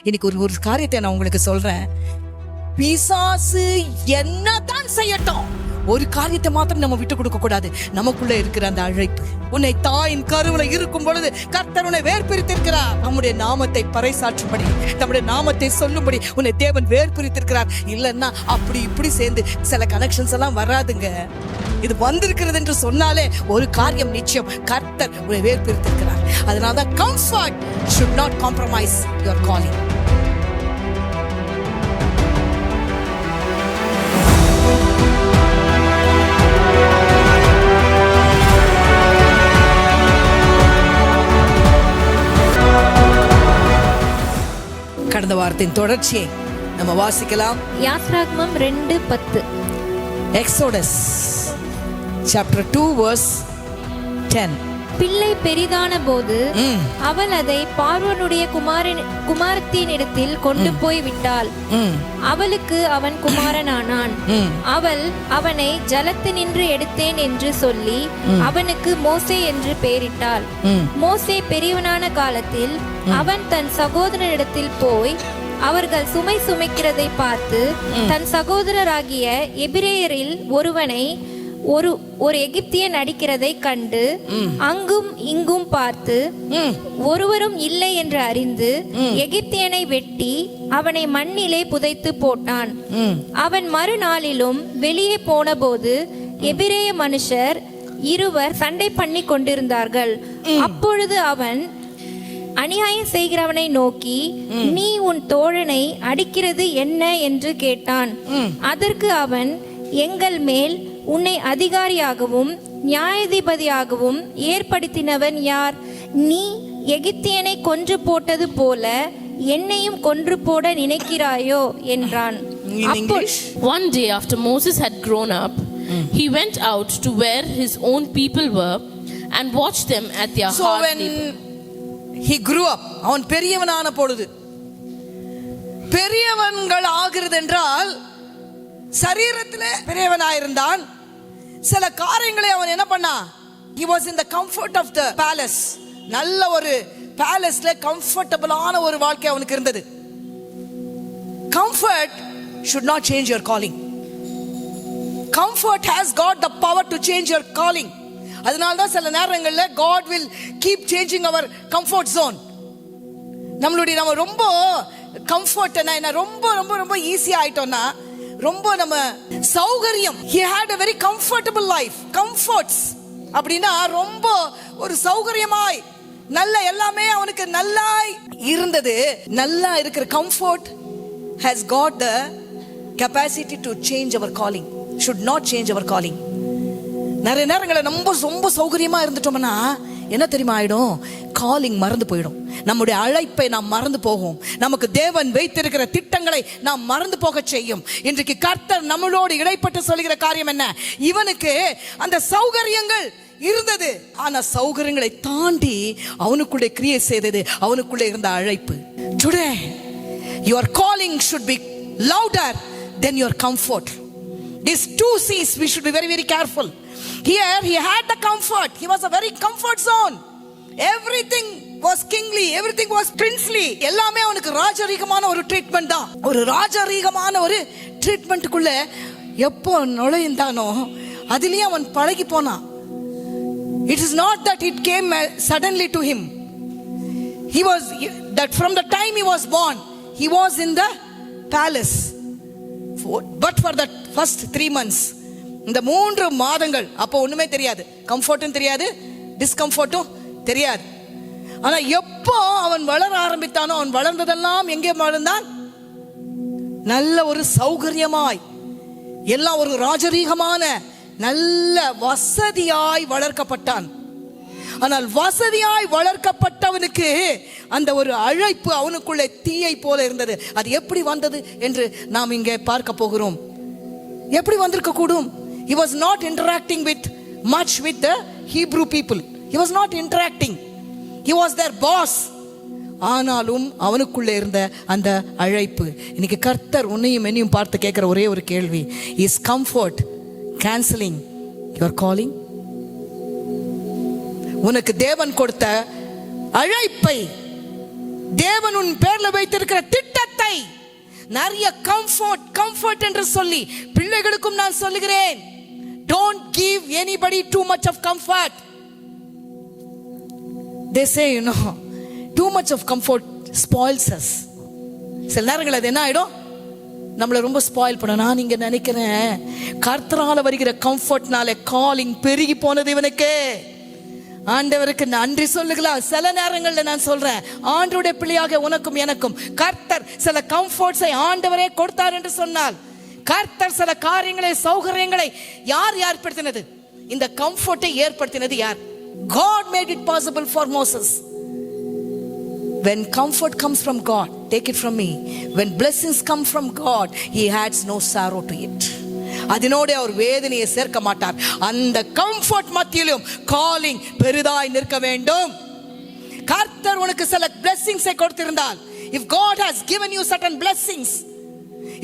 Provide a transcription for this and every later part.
இன்னைக்கு ஒரு காரியத்தை நான் உங்களுக்கு சொல்றேன். பிசாசு என்னதான் செய்யட்டும், ஒரு காரியத்தை மாத்திரம் நம்ம விட்டு கொடுக்க கூடாது. நமக்குள்ள இருக்கிற அந்த அழைப்பு, உன்னை தாயின் கருவுல இருக்கும் பொழுது கர்த்தர் உன்னை வேர்பிரித்திருக்கிறார். நம்முடைய நாமத்தை பறைசாற்றும்படி, நம்முடைய நாமத்தை சொல்லும்படி உன்னை தேவன் வேர்பிரித்திருக்கிறார். இல்லைன்னா அப்படி இப்படி சேர்ந்து சில கனெக்ஷன்ஸ் எல்லாம் வராதுங்க. இது வந்திருக்கிறது என்று சொன்னாலே ஒரு காரியம் நிச்சயம், கர்த்தர் உன்னை வேர்பிரித்திருக்கிறார். அதனாலதான் comfort should not compromise your calling. கடந்த வாரத்தின் தொடர்ச்சியை நம்ம வாசிக்கலாம். யாத்ராகமம் 2:10. Exodus chapter 2 verse 10. பிள்ளை பெரிதான போது அவள் அதை பார்வோனுடைய குமாரத்தினிடத்தில் கொண்டு போய் விட்டாள். அவளுக்கு அவன் குமாரனானான். அவள் அவனை ஜலத்தினின்று எடுத்தேன் என்று சொல்லி அவனுக்கு மோசே என்று பெயரிட்டாள். மோசே பெரியவனான காலத்தில் அவன் தன் சகோதரனிடத்தில் போய் அவர்கள் சுமை சுமைக்கிறதை பார்த்து தன் சகோதரராகிய எபிரேயரில் ஒருவனை ஒரு எகிப்தியன் அடிக்கிறதை கண்டு அங்கும் இங்கும் பார்த்து ஒருவரும் இல்லை என்று அறிந்து எகிப்தியனை வெட்டி அவனை மண்ணிலே புதைத்து போட்டான். அவன் மறுநாளிலும் வெளியே போன போது எபிரேய மனுஷர் இருவர் சண்டை பண்ணி கொண்டிருந்தார்கள். அப்பொழுது அவன் அநியாயம் செய்கிறவனை நோக்கி, நீ உன் தோழனை அடிக்கிறது என்ன என்று கேட்டான். அதற்கு அவன், எங்கள் மேல் உன்னை அதிகாரியாகவும் நியாயாதிபதியாகவும் ஏற்படுத்தினவன் யார்? நீ எகிப்தியனை கொன்று போட்டது போல என்னையும் கொன்று போட நினைக்கிறாயோ என்றான். One day after Moses had grown up, he went out to where his own people were and watched them at their hard labor. He grew up. அவன் பெரியவனான பொழுது, பெரியவன்கள் ஆகிறது என்றால் சரீரத்திலே பெரியவனாயிருந்தான். சில காரியங்களை அவன் என்ன பண்ணா? He was in the comfort of the palace. நல்ல ஒரு பேலஸ்ல கம்ஃபர்டபிளான ஒரு வாழ்க்கை அவனுக்கு இருந்தது. Comfort should not change your calling. Comfort has got the power to change your calling. அதனால தான் சில நேரங்கள்ல God will keep changing our comfort zone. நம்ம ரொம்ப கம்ஃபர்ட் என்ன ரொம்ப ரொம்ப ரொம்ப ஈஸியா ஆயிட்டோம்னா, ரொம்ப நம்ம சௌகரியம். He had a very comfortable life. Comforts அப்படின்னா ரொம்ப ஒரு சௌகரியமாய் நல்ல எல்லாமே அவனுக்கு நல்லா இருந்தது. நல்லா இருக்கிற comfort has got the capacity to change our calling. Should not change our calling. நிறைய நேரங்களில் நம்ம ரொம்ப சௌகரியமா இருந்துட்டோம்னா என்ன தெரியுமா ஆயிடும்? காலிங் மறந்து போயிடும். நம்முடைய அழைப்பை நாம் மறந்து போகும். நமக்கு தேவன் வைத்திருக்கிற திட்டங்களை நாம் மறந்து போக செய்யும். இன்றைக்கு கர்த்தர் நம்மளோடு இடைப்பட்டு சொல்கிற காரியம் என்ன? இவனுக்கு அந்த சௌகரியங்கள் இருந்தது, ஆனா சௌகரியங்களை தாண்டி அவனுக்குள்ளே கிரியேட் செய்தது அவனுக்குள்ளே இருந்த அழைப்பு. Today your calling should be louder than your comfort. These two C's we should be very very careful. Here he had the comfort. He was a very comfort zone. Everything was kingly, everything was princely. எல்லாமே அவனுக்கு ராஜரீகமான ஒரு treatment தான். ஒரு ராஜரீகமான ஒரு ட்ரீட்மெண்ட்டுக்குள்ள எப்போ நுழைந்தானோ அதிலேயே அவன் பழகி போனான். It is not that it came suddenly to him. He was that from the time he was born, he was in the palace. But for the first 3 months, இந்த 3 மாதங்கள் அப்போ ஒண்ணுமே தெரியாது. கம்ஃபர்ட்டும் தெரியாது, டிஸ்கம்ஃபர்ட்டும் தெரியாது. ஆனா எப்போ அவன் வளர ஆரம்பித்தானோ, அவன் வளர்ந்ததெல்லாம் எங்கே வளர்ந்தான்? நல்ல ஒரு சௌகரியமாய், எல்லாம் ஒரு ராஜரீகமான நல்ல வசதியாய் வளர்க்கப்பட்டான். ஆனால் வசதியாய் வளர்க்கப்பட்டவனுக்கு அந்த ஒரு அழைப்பு அவனுக்குள்ளே தீயை போல இருந்தது. அது எப்படி வந்தது என்று நாம் இங்கே பார்க்க போகிறோம். எப்படி வந்திருக்க கூடும்? He was not interacting with much with the Hebrew people. He was not interacting. He was their boss. ஆனாலும் அவனுக்குள்ளே இருந்த அந்த அழைப்பு. இன்னைக்கு கர்த்தர் உன்னையும் என்னையும் பார்த்து கேட்கிற ஒரே ஒரு கேள்வி, is comfort canceling your calling? உனக்கு தேவன் கொடுத்த அழைப்பை தேவன் உன் பேர்ல வைத்திருக்கிற திட்டத்தை, நிறைய கம்ஃபர்ட் என்று சொல்லி பிள்ளைகளுக்கும் நான் சொல்லுகிறேன், don't give anybody too much of comfort. They say, too much of comfort spoils us. சில நேரங்கள் அது என்ன ஆயிடும், நம்மளை ரொம்ப ஸ்பாயில் பண்ண. நான் இங்க நினைக்கிறேன், கர்த்தரால வருகிற கம்ஃபர்ட்னால காலிங் பெருகி போனது இவனுக்கு. ஆண்டவருக்கு நன்றி சொல்லுங்களா. சில நேரங்கள்ல நான் சொல்றேன், ஆண்டவருடைய பிள்ளையாக உனக்கும் எனக்கும் கர்த்தர் சில கம்ஃபர்ட்ஸை ஆண்டவரே கொடுத்தார் என்று சொன்னால், கர்த்தர் சில காரியங்களை, சௌகரியங்களை யார் ஏற்படுத்தினது? இந்த கம்ஃபர்ட்டை ஏற்படுத்தினது யார்? God made it possible for Moses. When comfort comes from God, take it from me, when blessings come from God, he adds no sorrow to it. அதனோட அவர் வேதனையை சேர்க்க மாட்டார். அந்த கம்ஃபர்ட் மத்தியிலும் காலிங் பெரிதாய் நிற்க வேண்டும். கர்த்தர் உனக்கு சில blessings-ஐ கொடுத்திருந்தால், if God has given you certain blessings,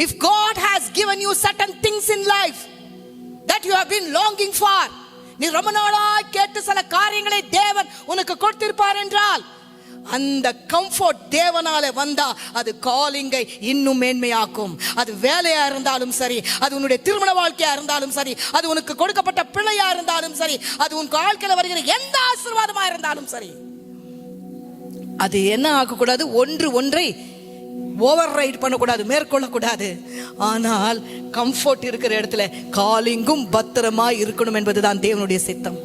if God has given you certain things in life that you have been longing for, நீ ரொம்ப நாளாய் கேட்டு சில காரியங்களை தேவன் உனக்கு கொடுத்திருப்பார் என்றால், அந்த கம்ஃபர்ட் தேவனால வந்தா அது காலிங்கை இன்னும் மேன்மையாக்கும். அது வேலையா இருந்தாலும் சரி, அது உன்னுடைய திருமண வாழ்க்கையா இருந்தாலும் சரி, அது உனக்கு கொடுக்கப்பட்ட பிள்ளையா இருந்தாலும் சரி, அது உன் வாழ்க்கையில வருகிற எந்த ஆசீர்வாதமா இருந்தாலும் சரி, அது என்ன ஆகக்கூடாது, ஒன்றை ஓவர் ரைட் பண்ணக்கூடாது, மேற்கொள்ளக்கூடாது. ஆனால் கம்ஃபர்ட் இருக்கிற இடத்துல காலிங்கும் பத்திரமா இருக்கணும் என்பதுதான் தேவனுடைய சித்தம்.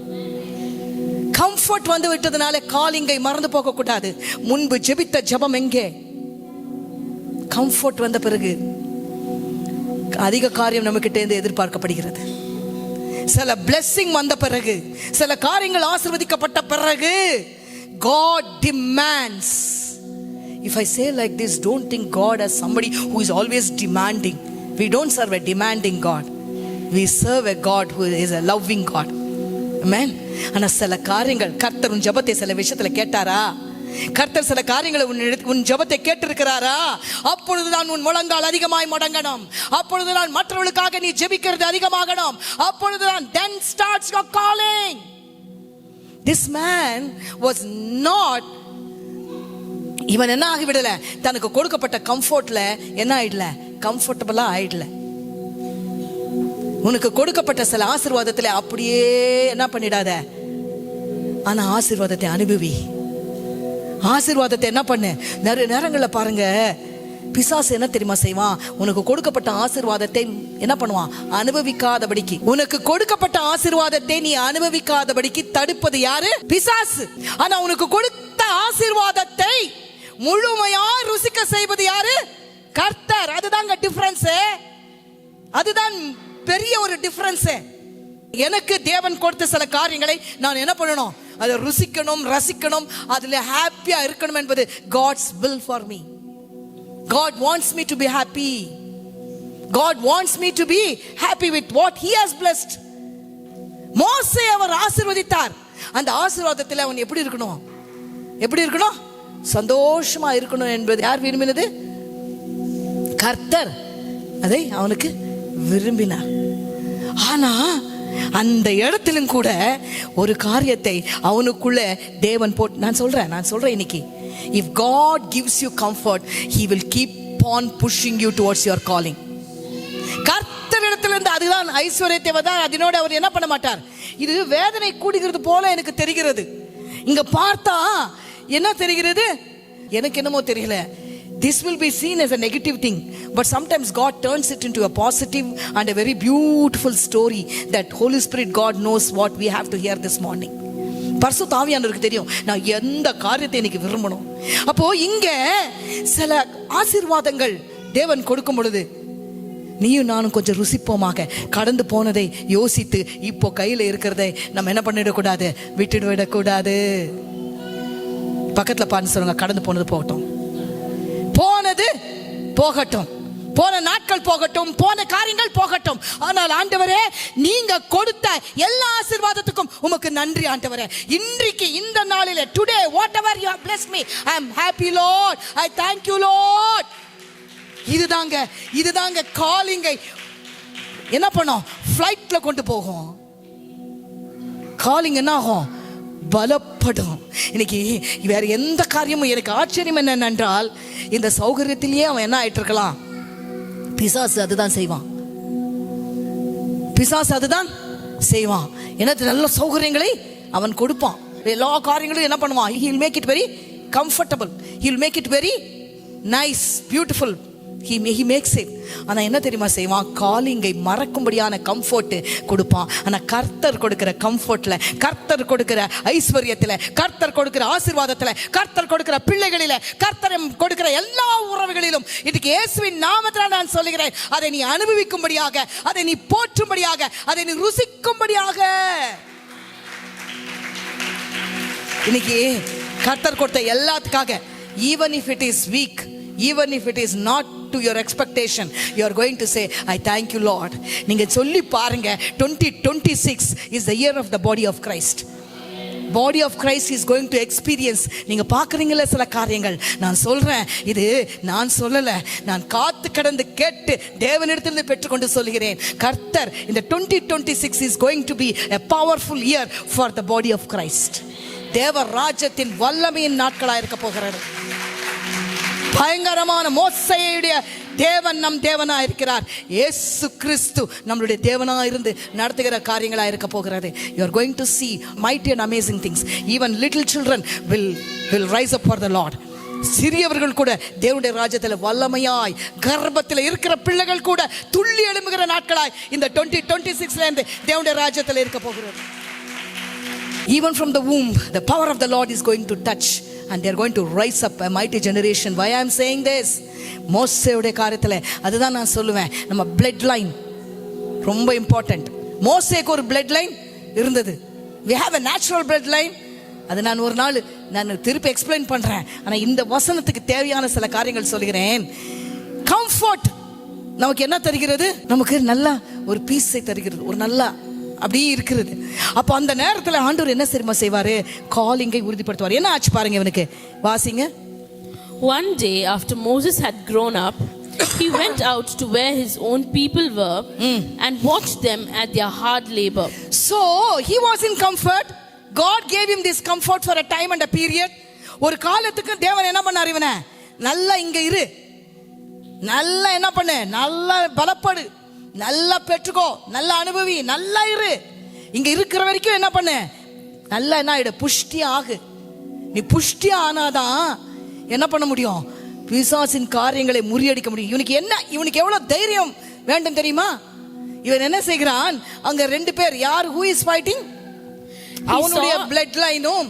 கம்ஃபர்ட் வந்து விட்டதுனால காலிங்கை மறந்து போக கூடாது. முன்பு ஜெபித்த ஜெபம் எங்கே? கம்ஃபர்ட் வந்த பிறகு அதிக காரியம் நம்மகிட்ட இருந்து எதிர்பார்க்கப்படுகிறது. சில blessing வந்த பிறகு, சில காரியங்கள் ஆசீர்வதிக்கப்பட்ட பிறகு, God demands. If I say like this, don't think God as somebody who is always demanding. We don't serve a demanding God. We serve a God who is a loving God. Amen. ஆனா சில காரியங்கள் கர்த்தர் உன் ஜெபத்தை சில விஷயத்துல கேட்டாரா? கர்த்தர் சில காரியங்களை உன் ஜெபத்தை கேட்டிருக்கிறாரா? அப்பொழுதுதான் உன் முழங்கால் அதிகமாய் முடங்கணும். அப்பொழுதுதான் மற்றவர்களுக்காக நீ ஜெபிக்கிறது அதிகமாகணும். அப்பொழுதுதான் then starts your calling. This man was not, இவன் என்ன ஆகிவிடல, தனக்கு கொடுக்கப்பட்ட கம்ஃபர்ட்ல என்ன ஆயிடல, கம்ஃபர்டபுளா ஆயிடல. உனக்கு கொடுக்கப்பட்ட சில ஆசீர்வாதத்துல அப்படியே என்ன பண்ணிடாத, ஆனா ஆசீர்வாதத்தை அனுபவி. ஆசீர்வாதத்தை என்ன பண்ணு. நிறைய நேரங்கள்ல பாருங்க, பிசாசு என்ன தெரியுமா செய்வான், உனக்கு கொடுக்கப்பட்ட ஆசீர்வாதத்தை என்ன பண்ணுவான், அனுபவிக்காதபடிக்கு. உனக்கு கொடுக்கப்பட்ட ஆசீர்வாதத்தை நீ அனுபவிக்காதபடிக்கு தடுப்பது யாரு? பிசாசு. ஆனா உனக்கு கொடுத்த ஆசீர்வாதத்தை முழுமையா ருசிக்க செய்வது யாரு? கர்த்தர். அதுதாங்க டிஃபரன்ஸ். அதுதான் பெரிய ஒரு டிஃபரன்ஸ். எனக்கு தேவன் கொடுத்த சில காரியங்களை நான் என்ன பண்ணணும், அதை ருசிக்கணும், ரசிக்கணும், அதுல ஹாப்பியா இருக்கணும் என்பது God's will for me. God wants me to be happy. God wants me to be happy with what he has blessed. மோசே அவர் ஆசீர்வதித்தார். அந்த ஆசீர்வாதத்தில் அவன் எப்படி இருக்கணும், எப்படி இருக்கணும், சந்தோஷமா இருக்கணும் என்பது யார் விரும்பினது? கர்த்தர் அதை அவனுக்கு விரும்பினார். ஆனா அந்த இடத்திலும் கூட ஒரு காரியத்தை அவனுக்குள்ள தேவன் போட்டு, நான் சொல்றேன் இன்னைக்கு, if God gives you comfort, he will keep on pushing you towards your calling. கர்த்தரிடத்திலிருந்து அதுதான் ஐஸ்வர்யத்தை வந்தார். அதனோட அவர் என்ன பண்ண மாட்டார். இது வேதனை கூடுகிறது போல எனக்கு தெரிகிறது. இங்க பார்த்தா என்ன தெரிகிறது, எனக்கு என்னமோ தெரியல. This will be seen as a negative thing, but sometimes God turns it into a positive and a very beautiful story that Holy Spirit God knows what we have to hear this morning. பரிசுத்த ஆவியானவருக்கு தெரியும் நான் எந்த காரியத்தை எனக்கு விரும்பணும். அப்போ இங்க சில ஆசீர்வாதங்கள் தேவன் கொடுக்கும் பொழுது நீயும் நானும் கொஞ்சம் ருசிப்போமாக, கடந்து போனதை யோசித்து இப்போ கையில இருக்கிறதை நம்ம என்ன பண்ணிடக்கூடாது, விட்டுடு விடக்கூடாது. பக்கத்துல பாருங்க, சொல்லுங்க, கடந்து போனது போகட்டும், போனது போகட்டும், போன நாட்கள் போகட்டும், போன காரியங்கள் போகட்டும். ஆனால் ஆண்டவரே, நீங்க கொடுத்த எல்லா ஆசீர்வாதத்துக்கும் உமக்கு நன்றி ஆண்டவரே. இன்றைக்கு இந்த நாளிலே, today whatever you have blessed me, I am happy Lord, I thank you Lord. இதுதாங்க காலிங்கை என்ன பண்ணும், ஃப்ளைட்ல கொண்டு போகும். காலிங் என்ன ஆகும், பலப்படும். இன்னைக்கு வேற எந்த காரியமும் எனக்கு ஆச்சரியம் என்னென்றால், இந்த சௌகரியத்திலேயே அவன் என்ன ஆயிட்டு இருக்கலாம். பிசாசு அதுதான் செய்வான். பிசாசு அதுதான் செய்வான். எனக்கு நல்ல சௌகரியங்களை அவன் கொடுப்பான். எல்லா காரியங்களும் என்ன பண்ணுவான்? he will make it very comfortable, he will make it very nice, beautiful, he makes it. ஆனா என்ன தெரியுமா செய்வான்? காலிங்கை மறக்கும்படியான கம்ஃபர்ட் கொடுப்பான். ஆனா கர்த்தர் கொடுக்கிற கம்ஃபர்ட்ல, கர்த்தர் கொடுக்கிற ஐஸ்வர்யத்துல, கர்த்தர் கொடுக்கிற ஆசீர்வாதத்துல, கர்த்தர் கொடுக்கிற பிள்ளைகளில, கர்த்தர் கொடுக்கிற எல்லா உறவுகளிலும் இன்னைக்கு இயேசுவின் நாமத்தில் நான் சொல்லுகிறேன், அதை நீ அனுபவிக்கும்படியாக, அதை நீ போற்றும்படியாக, அதை நீ ருசிக்கும்படியாக. இன்னைக்கு கர்த்தர் கொடுத்த எல்லாத்துக்காக, even if it is weak, even if it is not to your expectation, you are going to say, I thank you Lord. நீங்க சொல்லி பாருங்க, 2026 is the year of the body of Christ. Body of Christ is going to experience. நீங்க பார்க்கறீங்களா சில காரியங்கள்? நான் சொல்றேன், இது நான் சொல்லல, நான் காத்து கடந்து கேட்டு தேவனிடத்திலிருந்து பெற்றுக்கொண்டு சொல்கிறேன். கர்த்தர் இந்த 2026 is going to be a powerful year for the body of Christ. தேவ ராஜ்யத்தின் வல்லமையின் நாட்களாக இருக்க போகிறது. பயங்கரமான மோசேயுடைய தேவன் நம் தேவனா இருக்கிறார். இயேசு கிறிஸ்து நம்மளுடைய தேவனா இருந்து நடத்துகிற காரியங்களா இருக்க போகிறது. You are going to see mighty and amazing things. Even little children will rise up for the Lord. சிறியவர்கள் கூட தேவனுடைய ராஜ்யத்தில் வல்லமையாய், கர்ப்பத்தில் இருக்கிற பிள்ளைகள் கூட துள்ளி எழும்புகிற நாட்களாய் இந்த 2026 இருந்து தேவனுடைய ராஜ்யத்தில் இருக்க போகிறது. Even from the womb, the power of the Lord is going to touch, and they are going to rise up a mighty generation. Why I am saying this? மோசேயுடைய காரியத்தில் அதுதான் நான் சொல்லுவேன். நம்ம பிளட் லைன் ரொம்ப இம்பார்ட்டன்ட். மோசேக்கு ஒரு blood line இருந்தது. we have a natural blood line. அது நான் ஒரு நாள் நான் திருப்பி எக்ஸ்பிளைன் பண்றேன். ஆனா இந்த வசனத்துக்கு தேவையான சில காரியங்கள் சொல்கிறேன். கம்ஃபர்ட் நமக்கு என்ன தருகிறது? நமக்கு நல்ல ஒரு பீஸை தருகிறது, ஒரு நல்ல அப்படியே இருக்கிறது. அப்ப அந்த நேரத்தில் ஆண்டவர் என்ன தெரியுமா செய்வாரு? காலிங்கை உறுதிப்படுத்துவார். என்ன ஆச்சு பாருங்க இவனுக்கு, வாசிங்க. One day after Moses had grown up, he went out to where his own people were and watched them at their hard labor. So he was in comfort. God gave him this comfort for a time and a period. ஒரு காலத்துக்கு தேவன் என்ன பண்ணார்? இவனை நல்லா இங்க இரு, நல்லா என்ன பண்ணு, நல்லா பலப்படு, நல்லா பெற்றுக்கோ, நல்லா அனுபவி, நல்லா இரு. இங்க இருக்கிற வரைக்கும் என்ன பண்ணு, நல்லா என்ன ஆயிடு, புஷ்டி ஆகு. நீ புஷ்டி ஆனாதான் என்ன பண்ண முடியும்? பிசாசின் காரியங்களை முறியடிக்க முடியும். இவனுக்கு எவ்வளவு தைரியம் வேண்டும் தெரியுமா? இவன் என்ன செய்கிறான்? அங்க ரெண்டு பேர், யார் who is fighting? அவனுடைய பிளட் லைனும்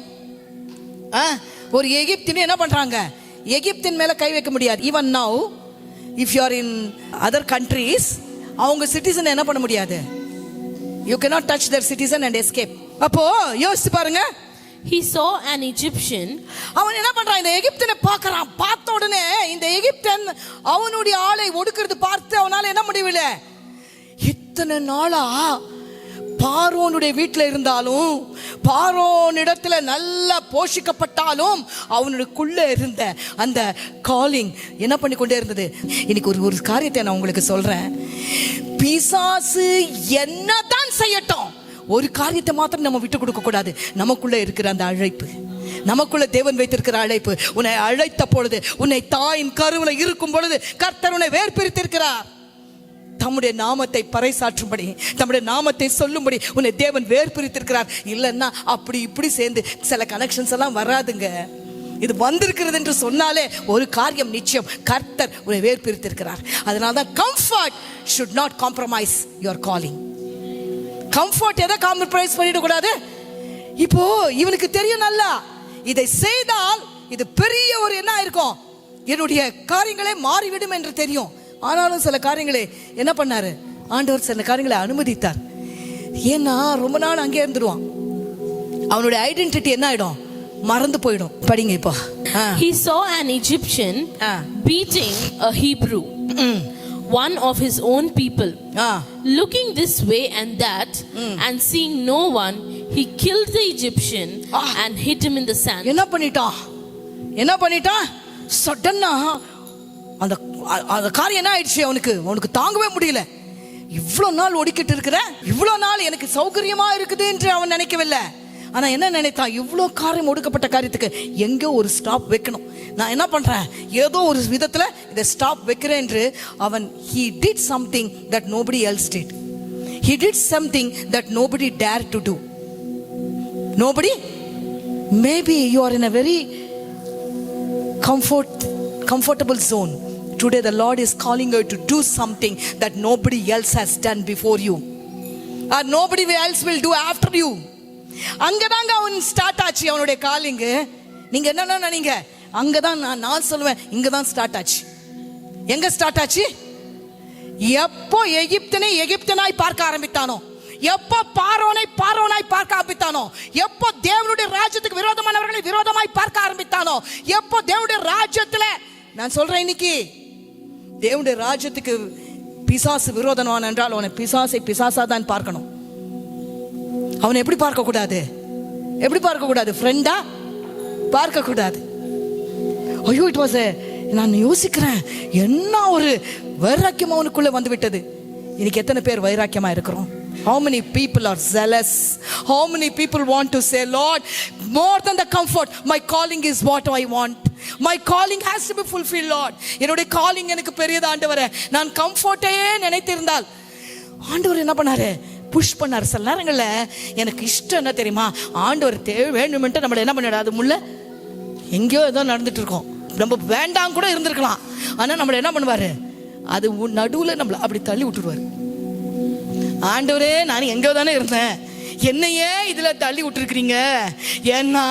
ஒரு எகிப்தினும் என்ன பண்றாங்க? எகிப்தின் மேல கை வைக்க முடியாது. even now if you are in other countries, அவங்க சிட்டிசன் என்ன பண்ண முடியாது. you cannot touch their citizen and escape. அப்போ யோசிச்சு பாருங்க. He saw an Egyptian. அவன் என்ன பண்றான்? இந்த எகிப்தினை பார்க்கறான். பார்த்த உடனே இந்த எகிப்தியன் அவனுடைய ஆளை ஒடுக்கிறது பார்த்து அவனால என்ன முடியவில்லை. இத்தனை நாளா பார்வோனுடைய வீட்டில் இருந்தாலும், பார்வோன் இடத்துல நல்லா போஷிக்கப்பட்டாலும், அவனுக்குள்ள இருந்த அந்த காலிங் என்ன பண்ணி கொண்டே இருந்தது. இன்னைக்கு ஒரு காரியத்தை நான் உங்களுக்கு சொல்றேன். பிசாசு என்னதான் செய்யட்டும், ஒரு காரியத்தை மாத்திரம் நம்ம விட்டு கொடுக்க கூடாது. நமக்குள்ள இருக்கிற அந்த அழைப்பு, நமக்குள்ள தேவன் வைத்திருக்கிற அழைப்பு, உன்னை அழைத்த பொழுது, உன்னை தாயின் கருவில் இருக்கும் பொழுது கர்த்தர் உன்னை வேர்பிரித்திருக்கிறார். தம்முடைய நாமத்தை பறைசாற்றும்படி, தம்முடைய நாமத்தை சொல்லும்படி உன்னை தேவன் வேர்பிரித்திருக்கிறார். இல்லைன்னா அப்படி இப்படி சேர்ந்து சில கனெக்ஷன்ஸ் எல்லாம் வராதுங்க. இது வந்திருக்கிறது என்று சொன்னாலே ஒரு காரியம் நிச்சயம், கர்த்தர் உன்னை வேர்பிரித்திருக்கிறார். அதனால்தான் comfort should not compromise your calling. Comfort எதை காம்ப்ரமைஸ் பண்ணிடக்கூடாது. இப்போ இவனுக்கு தெரியும் நல்லா, இதை செய்தால் இது பெரிய ஒரு என்ன இருக்கும், என்னுடைய காரியங்களே மாறிவிடும் என்று தெரியும். ஆனாலும் சில காரியங்களை என்ன பண்ணாரு ஆண்டவர், சில காரியங்களை அனுமதித்தார். ஏன்னா ரொம்ப நாள் அங்கே இருந்துருவான், அவனுடைய ஐடென்டிட்டி என்ன ஆயிடும், மறந்து போயிடும். படிங்க இப்போ. He saw an Egyptian beating a Hebrew, one of his own people. Looking this way and that and seeing no one, he killed the Egyptian and hit him in the sand. என்ன பண்ணிட்டான் சடனா அந்த காரியம் என்ன ஆயிடுச்சு, அவனுக்கு தாங்கவே முடியல. இவ்வளவு நாள் ஒடுக்கிட்டு இருக்கிற, இவ்வளவு நாள் எனக்கு சௌகரியமா இருக்குது என்று அவன் நினைக்கவில்லை. ஆனா என்ன நினைத்தான், இவ்வளோ காரியம் ஒடுக்கப்பட்ட காரியத்துக்கு எங்கோ ஒரு ஸ்டாப் வைக்கணும். நான் என்ன பண்றேன், ஏதோ ஒரு விதத்துல இதை ஸ்டாப் வைக்கிறேன் என்று அவன் he did something that nobody else did. He did something that nobody dared to do. Nobody. Maybe you are in a very comfortable zone. Today the Lord is calling you to do something that nobody else has done before you, or nobody else will do after you. அங்கதாங்க அவன் start ஆச்சு அவனுடைய calling. நீங்க என்ன நினைங்க, அங்கதான் நான் சொல்லுவேன், இங்கதான் ஸ்டார்ட் ஆச்சு. எங்க ஸ்டார்ட் ஆச்சு? எப்போ எகிப்தனை எகிப்தனாய் பார்க்க ஆரம்பித்தானோ, எப்போ பார்வோனை பார்வோனாய் பார்க்க ஆரம்பித்தானோ, எப்போ தேவனுடைய ராஜ்யத்துக்கு விரோதமானவர்களை விரோதமாய் பார்க்க ஆரம்பித்தானோ, எப்போ தேவனுடைய ராஜ்யத்துல, நான் சொல்றேன் இன்னைக்கு தேவனுடைய ராஜ்யத்துக்கு பிசாசு விரோதமான் என்றால் அவனை பிசாசை பிசாசா தான் பார்க்கணும். அவனை எப்படி பார்க்க கூடாது? எப்படி பார்க்க கூடாது? ஃப்ரெண்டா பார்க்க கூடாது. ஐயோ, இட் வாஸ் நான் யோசிக்கிறேன், என்ன ஒரு வைராக்கியம் அவனுக்குள்ள வந்து விட்டது. இன்னைக்கு எத்தனை பேர் வைராக்கியமா இருக்கிறோம்? How many people are zealous? How many people want to say, Lord, more than the comfort, my calling is what I want. My calling has to be fulfilled, Lord. என்னுடைய calling எனக்கு பெரியது ஆண்டவரே. நான் கம்ஃபர்ட்டையே நினைத்திருந்தால் ஆண்டவர் என்ன பண்ணாரு? புஷ் பண்ணார். சில நேரங்கள்ல எனக்கு இஷ்டம் என்ன தெரியுமா, ஆண்டவர் தேவை வேண்டுமென்ட்டு நம்மளை என்ன பண்ணிடாது, முள்ள எங்கேயோ ஏதோ நடந்துட்டு இருக்கோம், நம்ம வேண்டாம் கூட இருந்திருக்கலாம், ஆனா நம்மளை என்ன பண்ணுவாரு, அது நடுவுல நம்மளை அப்படி தள்ளி விட்டுருவாரு. ஆண்டவரே, நான் எங்கேயோ தானே இருந்தேன், என்னையே இதுல தள்ளி விட்டுருக்கீங்க, ஏன்னா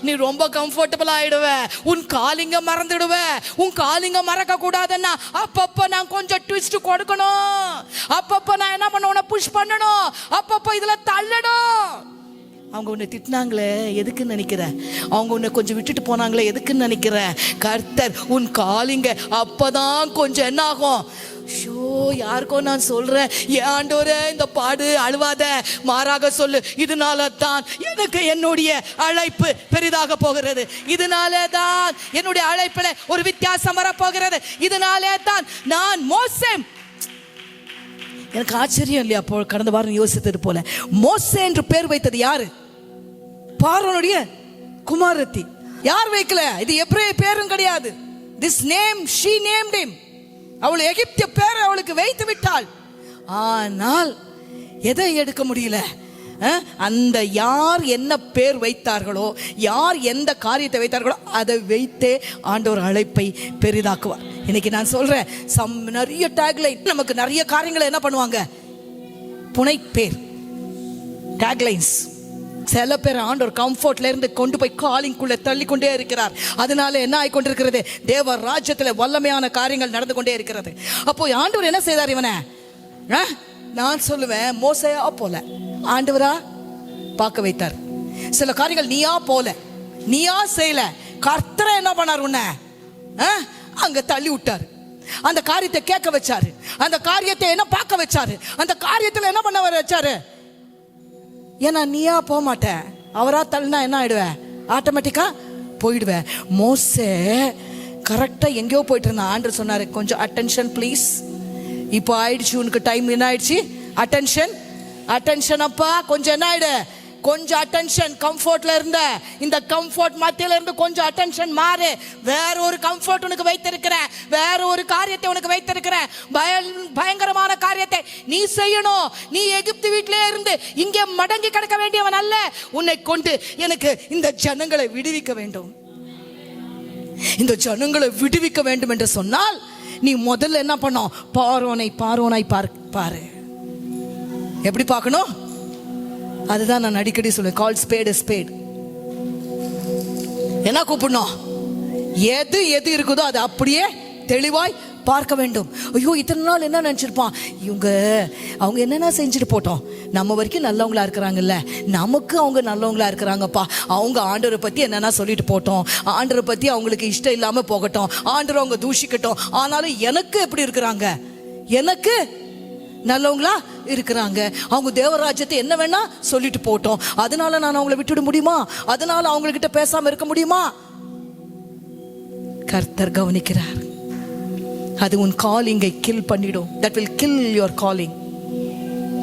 நீ ரொம்ப கம்ஃபர்டபுள் ஆயிடுவ, உன் காலிங்க மறந்துடுவ. உன் காலிங்க மறக்க கூடாதுன்னா அப்பப்ப நான் கொஞ்சம் ட்விஸ்ட் கொடுக்கணும், அப்பப்ப நான் என்ன பண்ண புஷ் பண்ணணும், அப்பப்ப இதுல தள்ளணும். அவங்க உன்னை திட்டினாங்களே எதுக்குன்னு நினைக்கிற, அவங்க உன்னை கொஞ்சம் விட்டுட்டு போனாங்களே எதுக்குன்னு நினைக்கிற, கர்த்தர் உன் காலிங்க அப்பதான் கொஞ்சம் என்ன ஆகும். ஷோ, யாருக்கோ நான் சொல்றேன், ஆண்டவரே இந்த பாடு அழுவாத, மாறாக சொல்லு, இதனால தான் எனக்கு என்னுடைய அழைப்பு பெரிதாக போகிறது, இதனால தான் என்னுடைய அழைப்புல ஒரு வித்தியாசம் வர போகிறது, இதனாலே தான் நான் மோசே. எனக்கு ஆச்சரியம் இல்லையா, அப்போ கடந்த வாரம் யோசித்தது போல, மோசே என்று பேர் வைத்தது யாரு? பார்வோனுடைய குமாரத்தி. யார் வைக்கல? இது எபிரேய பேரும் கிடையாது. This name she named him. அவள் எகிப்திய பேரை அவளுக்கு வைத்து விட்டாள். ஆனால் எதை எடுக்க முடியல? அந்த யார் என்ன பேர் வைத்தார்களோ, யார் எந்த காரியத்தை வைத்தார்களோ அதை வைத்தே ஆண்டவர் அழைப்பை பெரிதாக்குவார். இன்னைக்கு நான் சொல்றேன், நிறைய டேக்லைன், நமக்கு நிறைய காரியங்களை என்ன பண்ணுவாங்க, புனை பேர், டேக்லைன்ஸ். சில பேர் ஆண்டவர் கம்ஃபர்ட்ல இருந்து கொண்டு போய் காலிங்குள்ள தள்ளி கொண்டே இருக்கிறார். அதனால என்ன ஆகி கொண்டிருக்கிறது, தேவ ராஜ்யத்துல வல்லமையான காரியங்கள் நடந்து கொண்டே இருக்கிறது. அப்போ ஆண்டவர் என்ன செய்தார் இவனை? நான் சொல்லுவேன், மோசையா போல ஆண்டவரா பார்க்க வைத்தார். சில காரியங்கள் நீயா போல, நீயா செய்யல, கர்த்தரை என்ன பண்ணார், உன்னை அங்க தள்ளி விட்டார். அந்த காரியத்தை கேட்க வச்சாரு, அந்த காரியத்தை என்ன பார்க்க வச்சாரு, அந்த காரியத்துல என்ன பண்ண வச்சாரு. ஏன்னா நீயா போக மாட்டேன், அவரா தள்ளினா என்ன ஆயிடுவேன், ஆட்டோமேட்டிக்கா போயிடுவேன். மோசே கரெக்டா எங்கேயோ போயிட்டு இருந்தான். ஆண்டவர் சொன்னாரு, கொஞ்சம் அட்டென்ஷன் ப்ளீஸ், இப்போ ஆயிடுச்சு உனக்கு டைம், என்ன ஆயிடுச்சு, அட்டென்ஷன், அட்டென்ஷன் அப்பா, கொஞ்சம் என்ன ஆயிடு, கொஞ்சம் அட்டென்ஷன். கம்ஃபர்ட்ல இருந்த இந்த கம்ஃபர்ட் மத்தியில இருந்து கொஞ்சம் அட்டென்ஷன் மாறு, வேற ஒரு கம்ஃபர்ட் உனக்கு வைத்திருக்கிறேன், வேற ஒரு காரியத்தை உனக்கு வைத்திருக்கிறேன், பயங்கரமான காரியத்தை நீ செய்யணும். நீ எகிப்து வீட்டிலே இருந்து இங்கே மடங்கி கிடக்க வேண்டியவன் அல்ல, உன்னை கொண்டு எனக்கு இந்த ஜனங்களை விடுவிக்க வேண்டும். இந்த ஜனங்களை விடுவிக்க வேண்டும் என்று சொன்னால் நீ முதல்ல என்ன பண்ணும், பார்வோனாய் பாரு. எப்படி பார்க்கணும்? அதுதான் நான் அடிக்கடி சொல்லுவேன், கால் ஸ்பேட் a spade. என்ன கூப்பிடணும், எது இருக்குதோ அது அப்படியே தெளிவாய் பார்க்க வேண்டும். ஐயோ, இத்தனை நாள் என்ன நினைச்சிருப்பான், அவங்க என்னென்ன செஞ்சுட்டு போட்டோம், நம்ம வரைக்கும் நல்லவங்களா இருக்கிறாங்கல்ல, நமக்கு அவங்க நல்லவங்களா இருக்கிறாங்கப்பா, அவங்க ஆண்டவரை பத்தி என்னென்ன சொல்லிட்டு போட்டோம், ஆண்டவரை பத்தி அவங்களுக்கு இஷ்டம் இல்லாம போகட்டும், ஆண்டவரை அவங்க தூஷிக்கட்டும், ஆனாலும் எனக்கு எப்படி இருக்கிறாங்க, எனக்கு நல்லவங்களா இருக்கிறாங்க, அவங்க தேவராஜ்யத்தை என்ன வேணா சொல்லிட்டு போட்டோம், அதனால நான் அவங்களை விட்டுட முடியுமா, அதனால அவங்க கிட்ட பேசாம இருக்க முடியுமா? கர்த்தர் கவனிக்கிறார். அது உன் காலிங்கை கில் பண்ணிடும். that will kill your calling.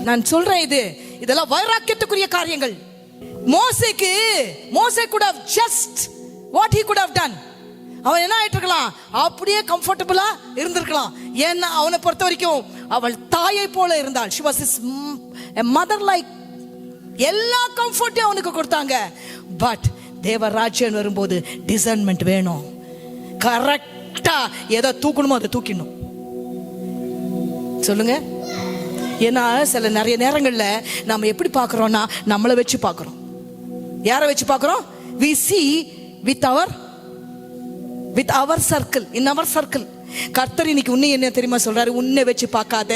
நான் சொல்றேன், இதெல்லாம் வைராக்கியத்துக்குரிய காரியங்கள். மோசே could have just what he could have done. அவன் என்ன ஆயிட்டு இருக்கலாம், அப்படியே கம்ஃபர்டபுளா இருந்திருக்கலாம். ஏன்னா அவனை பொறுத்த வரைக்கும் அவள் தாயை போல இருந்தாள். she was his mother like. எல்லா கம்ஃபர்ட்டையும் அவனுக்கு கொடுத்தாங்க. பட் தேவராஜ்யம் வரும்போது டிசர்ன்மெண்ட் வேணும். கரெக்டா எதை தூக்கணுமோ அதை தூக்கிடணும். சொல்லுங்க. ஏன்னா சில நிறைய நேரங்கள்ல நம்ம எப்படி பார்க்கறோம்னா நம்மளை வச்சு பார்க்கறோம். யாரை வச்சு பார்க்கறோம்? we see with our circle, in our circle. கர்த்தர் இன்னைக்கு உன்னை என்ன தெரியுமா சொல்றாரு? உன்னை வச்சு பார்க்காத,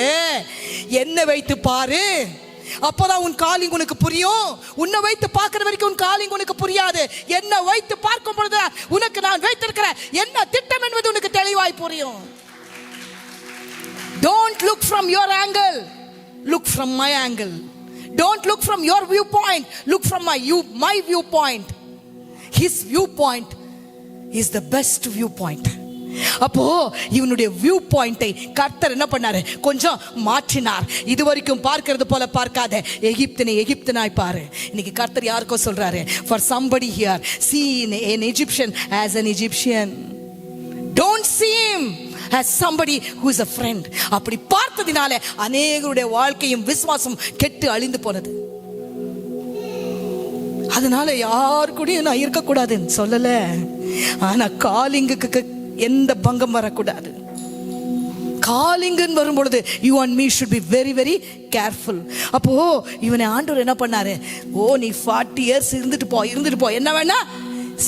என்ன வைத்து பாரு, அப்போதான் உன் காலிங் உனக்கு புரியும். உன்னை வைத்து பார்க்கிற வரைக்கும் உன் காலிங் உனக்கு புரியாது. என்ன வைத்து பார்க்கும் பொழுது உனக்கு நான் வைத்திருக்கிற என்ன திட்டம் என்பது உனக்கு தெளிவாய் புரியும். Don't look from your angle, look from my angle. Don't look from your viewpoint, look from my viewpoint. His viewpoint is the best viewpoint. அப்போ இவனுடைய வியூ பாயிண்டை கர்த்தர் என்ன பண்ணாரு? கொஞ்சம் மாற்றினார். இது வரைக்கும் பார்க்கிறது போல பார்க்காத, எகிப்தினாய் பாரு. இன்னைக்கு கர்த்தர் யாருக்கோ சொல்றாரு, for somebody here, see an Egyptian as an Egyptian. Don't see him as somebody who is a friend. அப்படி பார்த்ததினாலே அநேகருடைய வாழ்க்கையும் விசுவாசம் கெட்டு அழிந்து போனது. அதனால யாரு கூடயும் நான் இருக்கக்கூடாதுன்னு சொல்லல, ஆனா காலிங்குக்கு எந்த பங்கம் வரக்கூடாது. காலிங்குன்னு வரும்பொழுது you and me should be very very careful. அப்போ இவனை ஆண்டவர் என்ன பண்ணாரு? நீ 40 years இருந்துட்டு போ, என்ன வேணா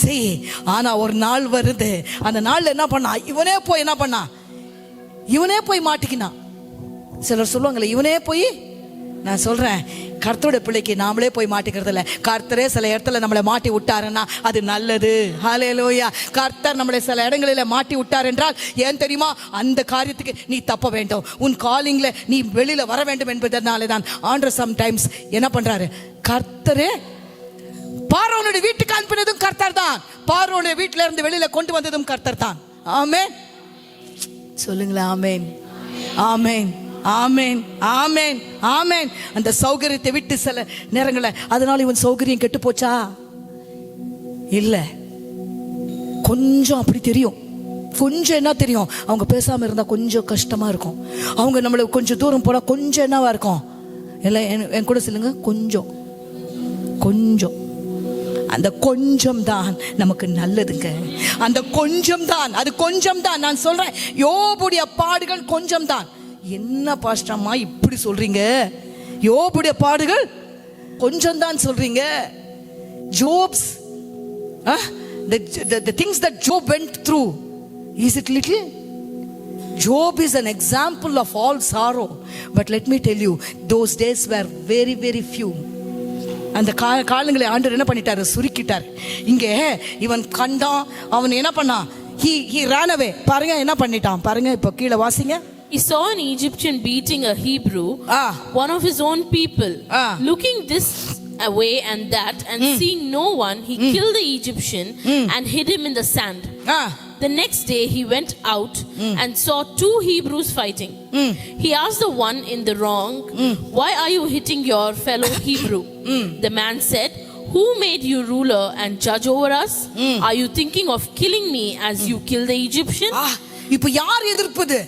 செய். ஆனா ஒரு நாள் வருது, அந்த நாள்ல என்ன பண்ணா? இவனே போய் மாட்டிக்கினான். சிலர் சொல்லுவாங்களே, இவனே போய். நான் சொல்றேன், கர்த்தருடைய பிள்ளைக்கு நாமளே போய் மாட்டிக்கிறது இல்லை. கர்த்தரே சில இடத்துல நம்மளை மாட்டி விட்டாருன்னா அது நல்லது. ஹல்லேலூயா. கர்த்தர் நம்மளை சில இடங்களில் மாட்டி விட்டார் என்றால் ஏன் தெரியுமா? அந்த காரியத்துக்கு நீ தப்ப வேண்டும். உன் காலிங்ல நீ வெளியில வர வேண்டும் என்பதனாலே தான் ஆண்டவர் சம்டைம்ஸ் என்ன பண்றாரு? கர்த்தரே பார்வோனுடைய வீட்டுக்கு அனுப்பினதும் கர்த்தர் தான். பார்வோனுடைய வீட்டில இருந்து வெளியில கொண்டு வந்ததும் கர்த்தர் தான். ஆமென். சொல்லுங்களேன். ஆமென், ஆமென், ஆமென், ஆமென், ஆமென். அந்த சௌகரியத்தை விட்டு சில நேரங்களில் அதனால இவன் சௌகரியம் கெட்டு போச்சா? இல்ல, கொஞ்சம் அப்படி தெரியும். கொஞ்சம் என்ன தெரியும்? அவங்க பேசாம இருந்தா கொஞ்சம் கஷ்டமா இருக்கும். அவங்க நம்மள கொஞ்சம் தூரம் போனா கொஞ்சம் என்னவா இருக்கும்? எல்லாம் என் கூட சொல்லுங்க, கொஞ்சம். அந்த கொஞ்சம் தான் நமக்கு நல்லதுங்க. அந்த கொஞ்சம் தான், அது கொஞ்சம் தான். நான் சொல்றேன், யோபுடைய பாடுகள் கொஞ்சம் தான். என்ன பாஸ்டர்மா இப்படி சொல்றீங்க? யோபுடைய பாடுகள் கொஞ்சம் தான் சொல்றீங்க. Job's the things that Job went through, is it little? Job is an example of all sorrow, but let me tell you, those days were very very few. அந்த காலங்களை ஆண்டவர் என்ன பண்ணிட்டாரு? சுருக்கிட்டார். இங்கே இவன் கண்டான், அவன் என்ன பண்ணான்? he ran away. பாருங்க என்ன பண்ணிட்டான் பாருங்க. இப்போ கீழே வாசிங்க. He saw an Egyptian beating a Hebrew, one of his own people. Looking this way and that, and seeing no one, he killed the Egyptian and hid him in the sand. The next day he went out and saw 2 Hebrews fighting. He asked the one in the wrong, "Why are you hitting your fellow Hebrew?" The man said, "Who made you ruler and judge over us? Are you thinking of killing me as you killed the Egyptian?" இப்போ யார் எதிர்ப்பது?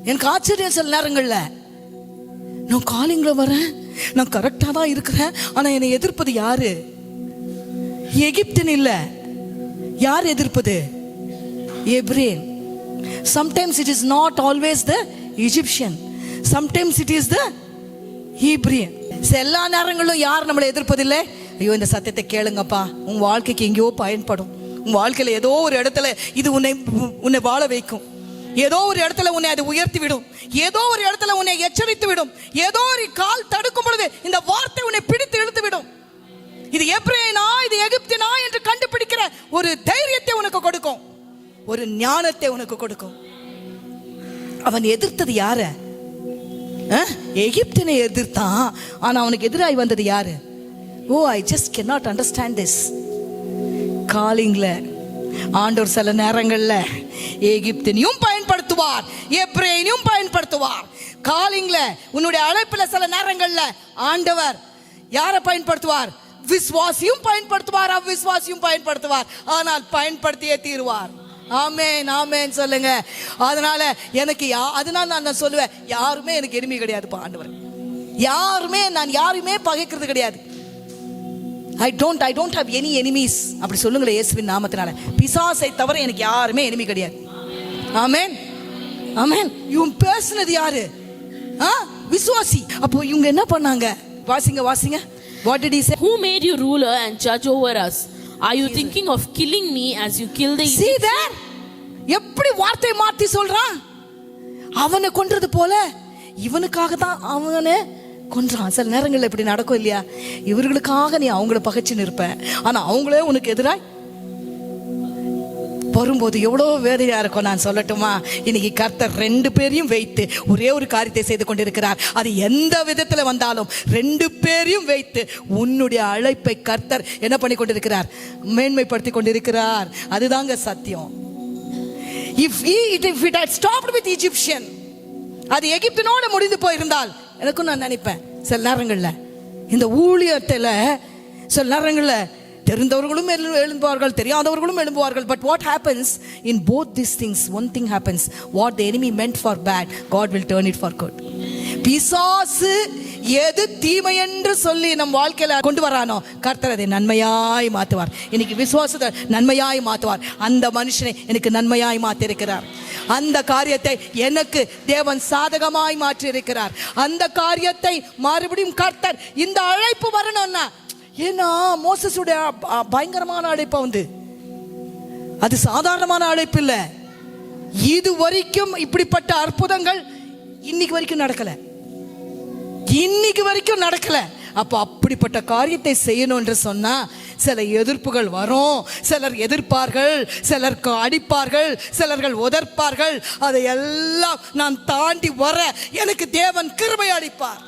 எனக்கு ஆச்சரியம். சில நேரங்கள்ல நான் காலிங்ல வரேன், நான் கரெக்டா தான் இருக்கிறேன், ஆனா என்னை எதிர்ப்பது யாரு? எகிப்தின் இல்ல. யார் எதிர்ப்பது? எபிரேன். Sometimes it is not always the Egyptian, sometimes it is the Hebrew. எல்லா நேரங்களும் யார் நம்மளை எதிர்ப்பதில்லை? ஐயோ, இந்த சத்தியத்தை கேளுங்கப்பா, உங்க வாழ்க்கைக்கு எங்கேயோ பயன்படும். உங்க வாழ்க்கையில ஏதோ ஒரு இடத்துல இது உன்னை வாழ வைக்கும். ஏதோ ஒரு இடத்துல உன்னை அது உயர்த்தி விடும். ஏதோ ஒரு இடத்துல உன்னை எச்சரித்து விடும். ஏதோ ஒரு கால் தடுக்கும் பொழுது இந்த வார்த்தை உன்னை பிடித்து இழுத்து விடும். இது எபிரேனா, இது எகிப்தினா என்று கண்டுபிடிக்கிற ஒரு தைரியத்தை உனக்கு கொடுக்கும், ஒரு ஞானத்தை உனக்கு கொடுக்கும். அவன் எதிர்த்தது யார? எகிப்தினை எதிர்த்தான். ஆனா அவனுக்கு எதிராய் வந்தது யாரு? I just cannot understand this. காலிங்ல ஆண்டவர் சில நேரங்கள்ல எகிப்தினையும் பயன்படுத்துவார், எபிரேனையும் பயன்படுத்துவார். காலிங்ல உன்னுடைய அழைப்புல சில நேரங்கள்ல ஆண்டவர் யாரை பயன்படுத்துவார்? விசுவாசியும் பயன்படுத்துவார், அவ்விசுவாசியும் பயன்படுத்துவார், ஆனால் பயன்படுத்தியே தீருவார். ஆமென், ஆமென் சொல்லுங்க. அதனால எனக்கு அதனால நான் சொல்லுவேன், யாருமே எனக்கு எனிமி கிடையாதுப்பா ஆண்டவர். யாருமே, நான் யாருமே பகைக்கிறது கிடையாது. I don't have any enemies. அப்படி சொல்லுங்களேன் இயேசுவின் நாமத்தினால. பிசாசை தவிர எனக்கு யாருமே எனிமி கிடையாது. ஆமென், ஆமென். இவன் பேசுனது யாரு? விசுவாசி. அப்போ இவங்க என்ன பண்ணாங்க? வாசிங்க. What did he say? Who made you ruler and judge over us? Are you thinking of killing me as you killed the See there? எப்படி வார்த்தை மாத்தி சொல்றான்? அவனை கொன்றது போல இவனுக்காக தான் அவனை கொன்றான். சில நேரங்கள்ல இப்படி நடக்கும் இல்லையா? இவர்களுக்காக நீ அவங்கள பகைச்சு நிற்ப, ஆனா அவங்களே உனக்கு எதிராய் வரும்போது எவ்வளோ வேதனையா இருக்கும். நான் சொல்லட்டுமா, இன்னைக்கு கர்த்தர் 2 பேரையும் வைத்து ஒரே ஒரு காரியத்தை செய்து கொண்டிருக்கிறார். அது எந்த விதத்துல வந்தாலும் 2 பேரையும் வைத்து உன்னுடைய அழைப்பை கர்த்தர் என்ன பண்ணி கொண்டிருக்கிறார்? மேன்மைப்படுத்தி கொண்டிருக்கிறார். அதுதாங்க சத்தியம். If it had stopped with Egyptian, அது எகிப்தினோட முடிந்து போயிருந்தால், எனக்கும் நான் நினைப்பேன் சில நேரங்கள்ல இந்த ஊழியத்துல சில நேரங்கள்ல தெரிந்தவர்களும் எழும்புவார்கள், தெரியாதவர்களும் எழும்புவார்கள். But what happens in both these things? One thing happens. What the enemy meant for bad, God will turn it for good. பிசாசு எது தீமை என்று சொல்லி நம் வாழ்க்கையில கொண்டு வரானோ, கர்த்தர் அதை நன்மையாய் மாற்றுவார். இன்னைக்கு விசுவாசத்தை நன்மையாய் மாற்றுவார். அந்த மனுஷனை எனக்கு நன்மையாய் மாற்றி இருக்கிறார். அந்த காரியத்தை எனக்கு தேவன் சாதகமாய் மாற்றி இருக்கிறார். அந்த காரியத்தை மறுபடியும் கர்த்தர் இந்த அழைப்பு வரணும்னா, ஏன்னா மோசஸுடைய பயங்கரமான அழைப்பு வந்து அது சாதாரணமான அழைப்பு இல்லை. இது வரைக்கும் இப்படிப்பட்ட அற்புதங்கள் இன்னைக்கு வரைக்கும் நடக்கல. அப்ப அப்படிப்பட்ட காரியத்தை செய்யணும் என்று சொன்னா சில எதிர்ப்புகள் வரும். சிலர் எதிர்ப்பார்கள், சிலர் அடிப்பார்கள், சிலர்கள் உதர்ப்பார்கள். அதையெல்லாம் நான் தாண்டி வர எனக்கு தேவன் கிருபை அளிப்பார்.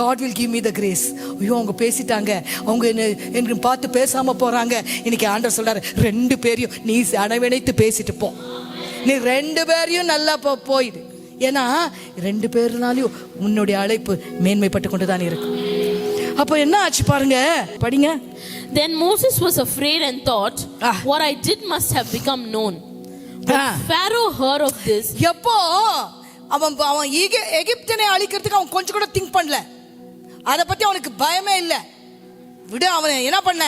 God will give me the grace. ஐயோ அவங்க பேசிட்டாங்க, அவங்க என்ன பார்த்து பேசாம போறாங்க. இன்னைக்கு ஆண்டவர் சொல்றாரு, 2 பேரையும் நீ அணைவணைத்து பேசிட்டு போ. நீ 2 பேரையும் நல்லா போயிடு. ஏன்னா 2 பேருனாலையும் உன்னுடைய அழைப்பு மேன்மைப்பட்டு கொண்டுதான் இருக்கு. அப்போ என்ன ஆச்சு பாருங்க, படிங்க. Then Moses was afraid and thought, what I did must have become known. When Pharaoh heard of this, எப்போ அவன் எகிப்தினை அழிக்கிறதுக்கு அவன் கொஞ்சம் கூட திங்க் பண்ணல. அதை பத்தி அவனுக்கு பயமே இல்லை. விடு, அவனை என்ன பண்ண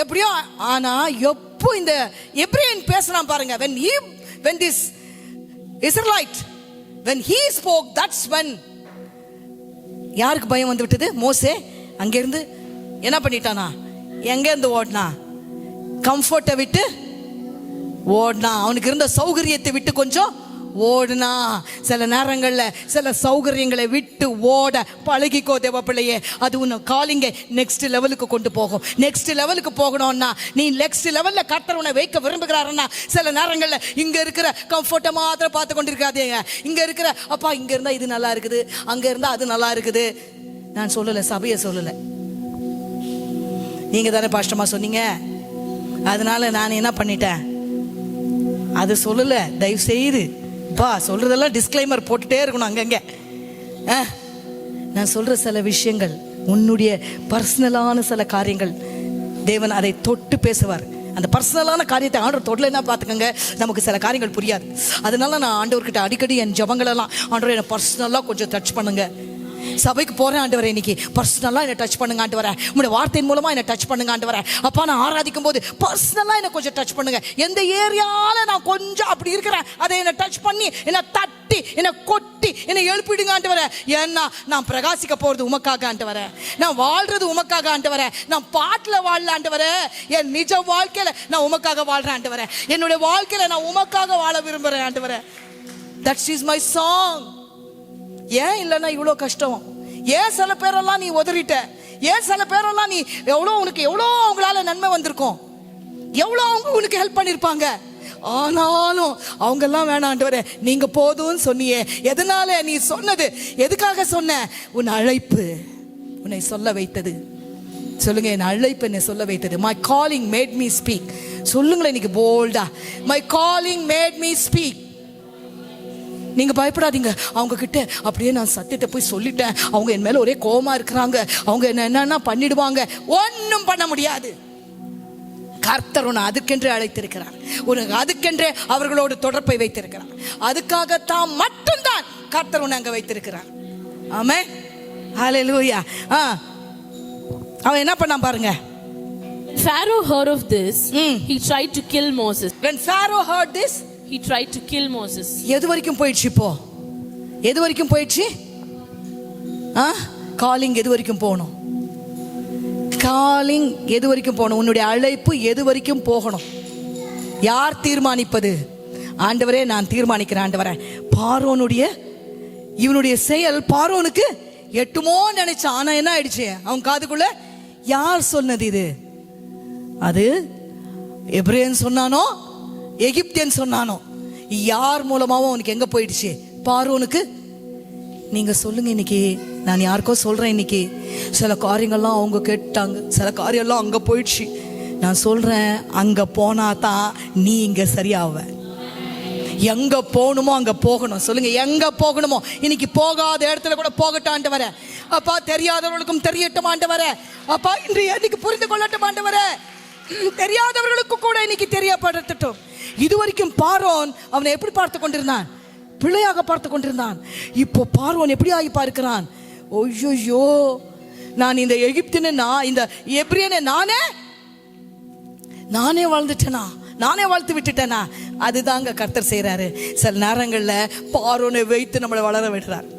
எப்படியோ. ஆனா எப்போ இந்த எபிரேயன் பேசுறான் பாருங்க, when this Israelite, when he spoke, that's when யாருக்கு பயம் வந்து விட்டது? மோசே அங்கிருந்து என்ன பண்ணிட்டானா? எங்க இருந்து ஓடினா? கம்ஃபர்ட்டை விட்டு ஓடினா. அவனுக்கு இருந்த சௌகரியத்தை விட்டு கொஞ்சம் ஓடுனா. சில நேரங்கள்ல சில சௌகரியங்களை விட்டு ஓட பழகிக்கோ தேவ பிள்ளையே. அது உன்னை காலிங்க நெக்ஸ்ட் லெவலுக்கு கொண்டு போகும். நெக்ஸ்ட் லெவலுக்கு போகணும்னா, நீ நெக்ஸ்ட் லெவல்ல கர்த்தர் உன்னை வைக்க விரும்புகிறாருன்னா, சில நேரங்கள்ல இங்க இருக்கிற கம்ஃபர்ட்டை மாத்திரம் பார்த்து கொண்டிருக்காதீங்க. இங்க இருக்கிற அப்பா இங்க இருந்தா இது நல்லா இருக்குது, அங்க இருந்தா அது நல்லா இருக்குது. நான் சொல்லல, சபையை சொல்லல, நீங்க தானே பாஸ்டமா சொன்னீங்க. அதனால நான் என்ன பண்ணிட்டேன், அது சொல்லல. தயவு செய்து சொல்றதெல்லாம் டிஸ்க்ளைமர் போட்டுட்டே இருக்கணும் அங்கங்க. நான் சொல்ற சில விஷயங்கள், உன்னுடைய பர்சனலான சில காரியங்கள் தேவன் அதை தொட்டு பேசுவார். அந்த பர்சனலான காரியத்தை ஆண்டவர் தொடலைன்னா பார்த்துக்கோங்க, நமக்கு சில காரியங்கள் புரியாது. அதனால நான் ஆண்டவர்கிட்ட அடிக்கடி என் ஜபங்களெல்லாம், ஆண்டவர் என்னை பர்சனலாக கொஞ்சம் டச் பண்ணுங்க. சபைக்கு போறேன் ஆண்டவரே, இன்னைக்கு பர்சனலா என்ன டச் பண்ணுங்க ஆண்டவரே. உங்களுடைய வார்த்தையின் மூலமா என்ன டச் பண்ணுங்க ஆண்டவரே. அப்பா நான் ஆராதிக்கும் போது பர்சனலா என்ன கொஞ்சம் டச் பண்ணுங்க. எந்த ஏரியால நான் கொஞ்சம் அப்படி இருக்கிறேன், அதை என்ன டச் பண்ணி, என்ன தட்டி, என்ன கொட்டி, என்ன எழுப்பிடுங்க ஆண்டவரே. ஏன்னா நான் பிரகாசிக்க போறது உமக்காக ஆண்டவரே. நான் வாழ்றது உமக்காக ஆண்டவரே. நான் பாட்டுல வாழல ஆண்டவரே, என் நிஜ வாழ்க்கையில நான் உமக்காக வாழ்றேன் ஆண்டவரே. என்னுடைய வாழ்க்கையில நான் உமக்காக வாழ விரும்புறேன் ஆண்டவரே. That is my song. ஏன் இல்லைன்னா இவ்வளோ கஷ்டம்? ஏன் சில பேரெல்லாம் நீ உதறிட்ட? ஏன் சில பேரெல்லாம் நீ உனக்கு எவ்வளோ அவங்களால நன்மை வந்திருக்கும், எவ்வளோ அவங்க உனக்கு ஹெல்ப் பண்ணியிருப்பாங்க. ஆனாலும் அவங்க எல்லாம் வேணாண்டவரே, நீங்க போதும்னு சொன்னியே. எதனால நீ சொன்னது? எதுக்காக சொன்ன? உன் அழைப்பு உன்னை சொல்ல வைத்தது. சொல்லுங்க, என் அழைப்பு என்னை சொல்ல வைத்தது. My calling made me speak. சொல்லுங்களேன் இன்னைக்கு போல்டா, My calling made me speak. நீங்க பயப்படாதீங்க, அவங்க கிட்ட அப்படியே நான் சத்தியத்தை போய் சொல்லிட்டேன், அவங்க என் மேல ஒரே கோவமா இருக்கிறாங்க, அவங்க என்னன்னா பண்ணிடுவாங்க. ஒன்னும் பண்ண முடியாது. கர்த்தர் உன்னை அதுக்கென்று அழைத்திருக்கிறார், உனக்கு அதுக்கென்று அவர்களோடு தொடர்பை வைத்திருக்கிறார். அதுக்காகத்தான் மட்டும்தான் கர்த்தர் உன்னை அங்க வைத்திருக்கிறார். ஆமென், ஹல்லேலூயா. அவன் என்ன பண்ணான் பாருங்க. Pharaoh heard of this. He tried to kill Moses. When Pharaoh heard this, he tried to kill Moses. எது வரைக்கும் போயிடுச்சு? இப்போ எது வரைக்கும் போயிடுச்சு? காலிங் எது வரைக்கும் போகணும்? காலிங் எது வரைக்கும் போகணும்? உன்னுடைய அழைப்பு எது வரைக்கும் போகணும்? யார் தீர்மானிப்பது? ஆண்டவரே, நான் தீர்மானிக்கிறேன் ஆண்டவரே. பார்வோனுடைய இவனுடைய செயல் பார்வோனுக்கு எட்டுமோ நினைச்சான். ஆனா என்ன ஆயிடுச்சு அவன் காதுக்குள்ள? யார் சொன்னது இது? அது எபிரேயன் சொன்னானோ எகிப்தியன் சொன்னானோ? யார் மூலமாவும் அவனுக்கு எங்க போயிடுச்சு? பார்வோனுக்கு. நீங்க சொல்லுங்க, இன்னைக்கு நான் யாருக்கோ சொல்றேன், இன்னைக்கு சில காரியங்கள்லாம் அவங்க கேட்டாங்க, சில காரியம்லாம் அங்க போயிடுச்சு. நான் சொல்றேன், அங்க போனா தான் நீ இங்க சரியாவ. எங்க போகணுமோ அங்க போகணும். சொல்லுங்க, எங்க போகணுமோ. இன்னைக்கு போகாத இடத்துல கூட போகட்டும் ஆண்டவரே. அப்பா, தெரியாதவர்களுக்கும் தெரியட்டும் ஆண்டவரே. அப்பா, இன்னைக்கு புரிந்து கொள்ளட்டும் ஆண்டவரே. தெரியாதவர்களுக்கு கூட இன்னைக்கு தெரியப்படுத்தட்டும். இதுவரைக்கும் பார்வோன் அவனை எப்படி பார்த்து கொண்டிருந்தான்? பிள்ளையாக பார்த்து கொண்டிருந்தான். இப்போ பார்வோன் எப்படி ஆகி பார்க்கிறான்? ஐயோ, நான் இந்த எகிப்தியனை, இந்த எபிரியனை நானே வாழ்ந்துட்டேனா? நானே வாழ்த்து விட்டுட்டேனா? அதுதாங்க கர்த்தர் செய்யறாரு. சில நேரங்கள்ல பார்வோனை வைத்து நம்மளை வளர விடுறார்.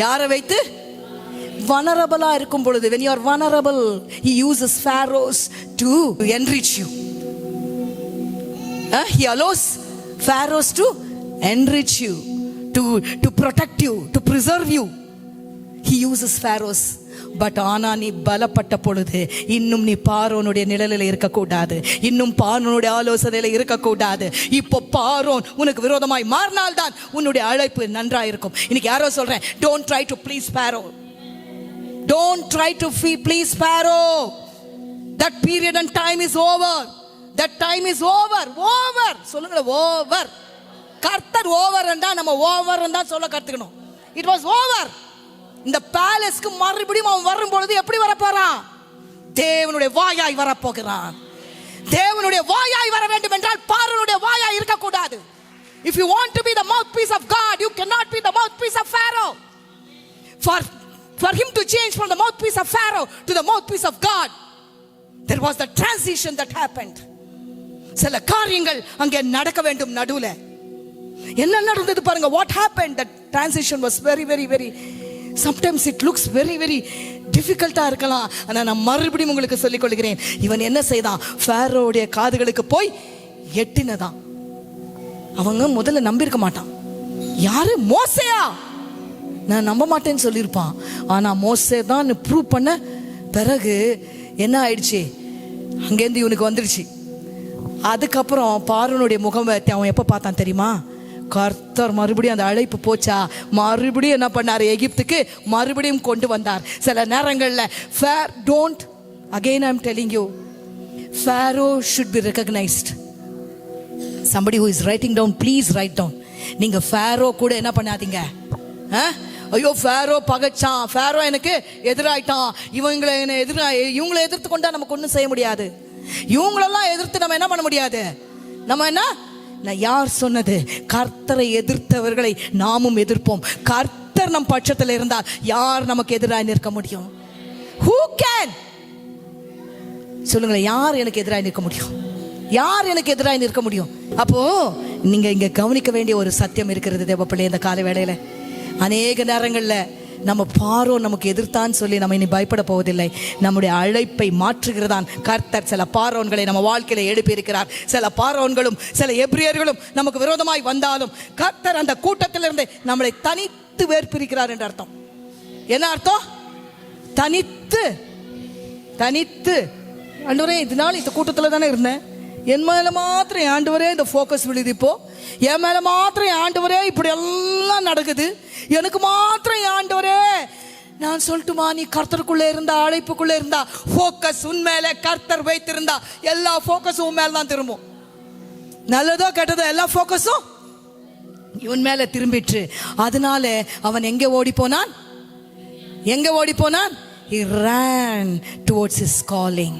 யாரை வைத்து? vulnerable இருக்கும் பொழுது. when you are vulnerable, he uses pharaohs to enrich you. He allows pharaohs to enrich you, to protect you, to preserve you. He uses pharaohs. But ஆனா நீ பலப்பட்ட பொழுது இன்னும் நீ பார்வோனுடைய நிழலில் இருக்கக்கூடாது, இன்னும் பார்வோனுடைய ஆலோசனையில இருக்கக்கூடாது. இப்போ பார்வோன் உனக்கு விரோதமாய் மாறினால்தான் உன்னுடைய அழைப்பு நன்றாயிருக்கும். இன்னைக்கு யாரோ சொல்றேன், don't try to please Pharaoh. Don't try to please Pharaoh. That period and time is over. That time is over. Over. சொல்லுங்க, over. கர்த்தர் ஓவர் என்றா நம்ம ஓவர் என்றா சொல்ல கத்துக்கணும். It was over. இந்த பேலஸ்க்கு மறுபடியும் அவன் வரும் பொழுது எப்படி வரப்போறான்? தேவனுடைய வாயாய் வரப்போகிறான். தேவனுடைய வாயாய் வர வேண்டும் என்றால் பார்வோனுடைய வாயாய் இருக்கக்கூடாது. If you want to be the mouthpiece of God, you cannot be the mouthpiece of Pharaoh. For him to change from the mouthpiece of Pharaoh to the mouthpiece of God, there was the transition that happened. சில காரியங்கள் அங்கே நடக்க வேண்டும். நடுவுல என்ன நடந்தது பாருங்க. What happened? That transition was very, very, very, sometimes it looks very, very difficult இருக்கலாம். ஆனா நான் மறுபடியும் உங்களுக்கு சொல்லிக் கொள்கிறேன், இவன் என்ன செய்தான்? ஃபாரோவுடைய காதுகளுக்கு போய் எட்டினதான். அவங்க முதல்ல நம்பியிருக்க மாட்டான். யாரு? மோசேயா? நான் நம்ப மாட்டேன்னு சொல்லியிருப்பான். ஆனா மோசே தான் ப்ரூவ் பண்ண பிறகு என்ன ஆயிடுச்சு? அங்கேருந்து இவனுக்கு வந்துடுச்சு. அதுக்கப்புறம் பார்வோனுடைய முகத்தை அவன் எப்ப பார்த்தான் தெரியுமா? கர்த்தர் மறுபடியும் அந்த அழைப்பு போச்சா, மறுபடியும் என்ன பண்ணார்? எகிப்துக்கு மறுபடியும் கொண்டு வந்தார். சில நேரங்களில் don't, again I am telling you, Pharaoh should be recognized. Somebody who is writing down, please write down. நீங்க Pharaoh கூட என்ன பண்ணாதீங்க. ஐயோ, Pharaoh பகைச்சான், Pharaoh எனக்கு எதிராயிட்டான், இவங்களை எதிர்த்து கொண்டா நமக்கு ஒன்றும் செய்ய முடியாது. இவங்களெல்லாம் எதிர்த்து நம்ம என்ன பண்ண முடியாது. நம்ம என்ன, யார் சொன்னது? கர்த்தரை எதிர்த்தவர்களை நாமும் எதிர்ப்போம். கர்த்தர் நம் பட்சத்தில் இருந்தால் யார் நமக்கு எதிராக நிற்க முடியும்? Who can? சொல்லுங்களேன், யார் எனக்கு எதிராக நிற்க முடியும்? யார் எனக்கு எதிராக நிற்க முடியும்? அப்போ நீங்க இங்க கவனிக்க வேண்டிய ஒரு சத்தியம் இருக்கிறது தேவப்பிள்ளை. இந்த கால வேளையில அநேக நேரங்கள்ல நம்ம பார்வோன் நமக்கு எதிர்த்தான்னு சொல்லி நம்ம இனி பயப்பட போவதில்லை. நம்முடைய அழைப்பை மாற்றுகிறதான் கர்த்தர். சில பார்வோன்களை நம்ம வாழ்க்கையில எழுப்பி இருக்கிறார். சில பார்வோன்களும் சில எபிரியர்களும் நமக்கு விரோதமாய் வந்தாலும் கர்த்தர் அந்த கூட்டத்திலிருந்து நம்மளை தனித்து வேர்பிரிக்கிறார் என்ற அர்த்தம். என்ன அர்த்தம்? தனித்து. ஆண்டவரே, இதனால இந்த கூட்டத்தில் தானே இருந்தேன், என் மேல மாத்திரம் ஆண்டவரே இந்த ஃபோக்கஸ் விழுது, இப்போ என் மேல மாத்திரம் ஆண்டவரே இப்படி எல்லாம் நடக்குது, எனக்கு மாத்திரம் ஆண்டவரே. நான் சொல்லட்டுமா, நீ கர்த்தருக்குள்ள இருந்தா, அழைப்புக்குள்ள இருந்தா, ஃபோக்கஸ் உண்மையில கர்த்தர் வைத்திருந்தா எல்லா ஃபோக்கஸும் உன் மேல தான் திரும்பும். நல்லதோ கெட்டதோ எல்லா ஃபோக்கஸும் இவன் மேல திரும்பிற்று. அதனால அவன் எங்க ஓடி போனான்? எங்க ஓடி போனான்? He ran towards his calling.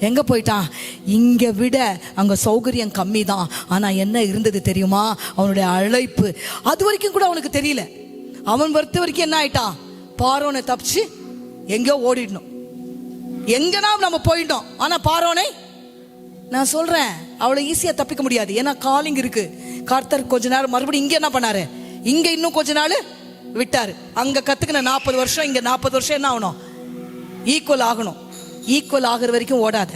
எங்க போயிட்டான்? இங்க விட அங்க சௌகரியம் கம்மி தான். ஆனா என்ன இருந்தது தெரியுமா? அவனுடைய அழைப்பு. அது வரைக்கும் கூட அவனுக்கு தெரியல. அவன் பொறுத்த வரைக்கும் என்ன ஆயிட்டான்? பார்வோனை தப்பிச்சு எங்கோ ஓடிடணும், எங்கன்னா நம்ம போயிட்டோம். ஆனா பார்வோனை நான் சொல்றேன் அவ்வளவு ஈஸியா தப்பிக்க முடியாது. ஏன்னா காலிங் இருக்கு. கர்த்தர் கொஞ்ச நேரம் மறுபடியும் இங்க என்ன பண்ணாரு? இங்க இன்னும் கொஞ்ச நாள் விட்டாரு. அங்க கத்துக்கின 40 வருஷம், இங்க 40 வருஷம் என்ன ஆகணும்? ஈக்குவல் ஆகணும். ஈக்குவல் ஆகுற வரைக்கும் ஓடாத.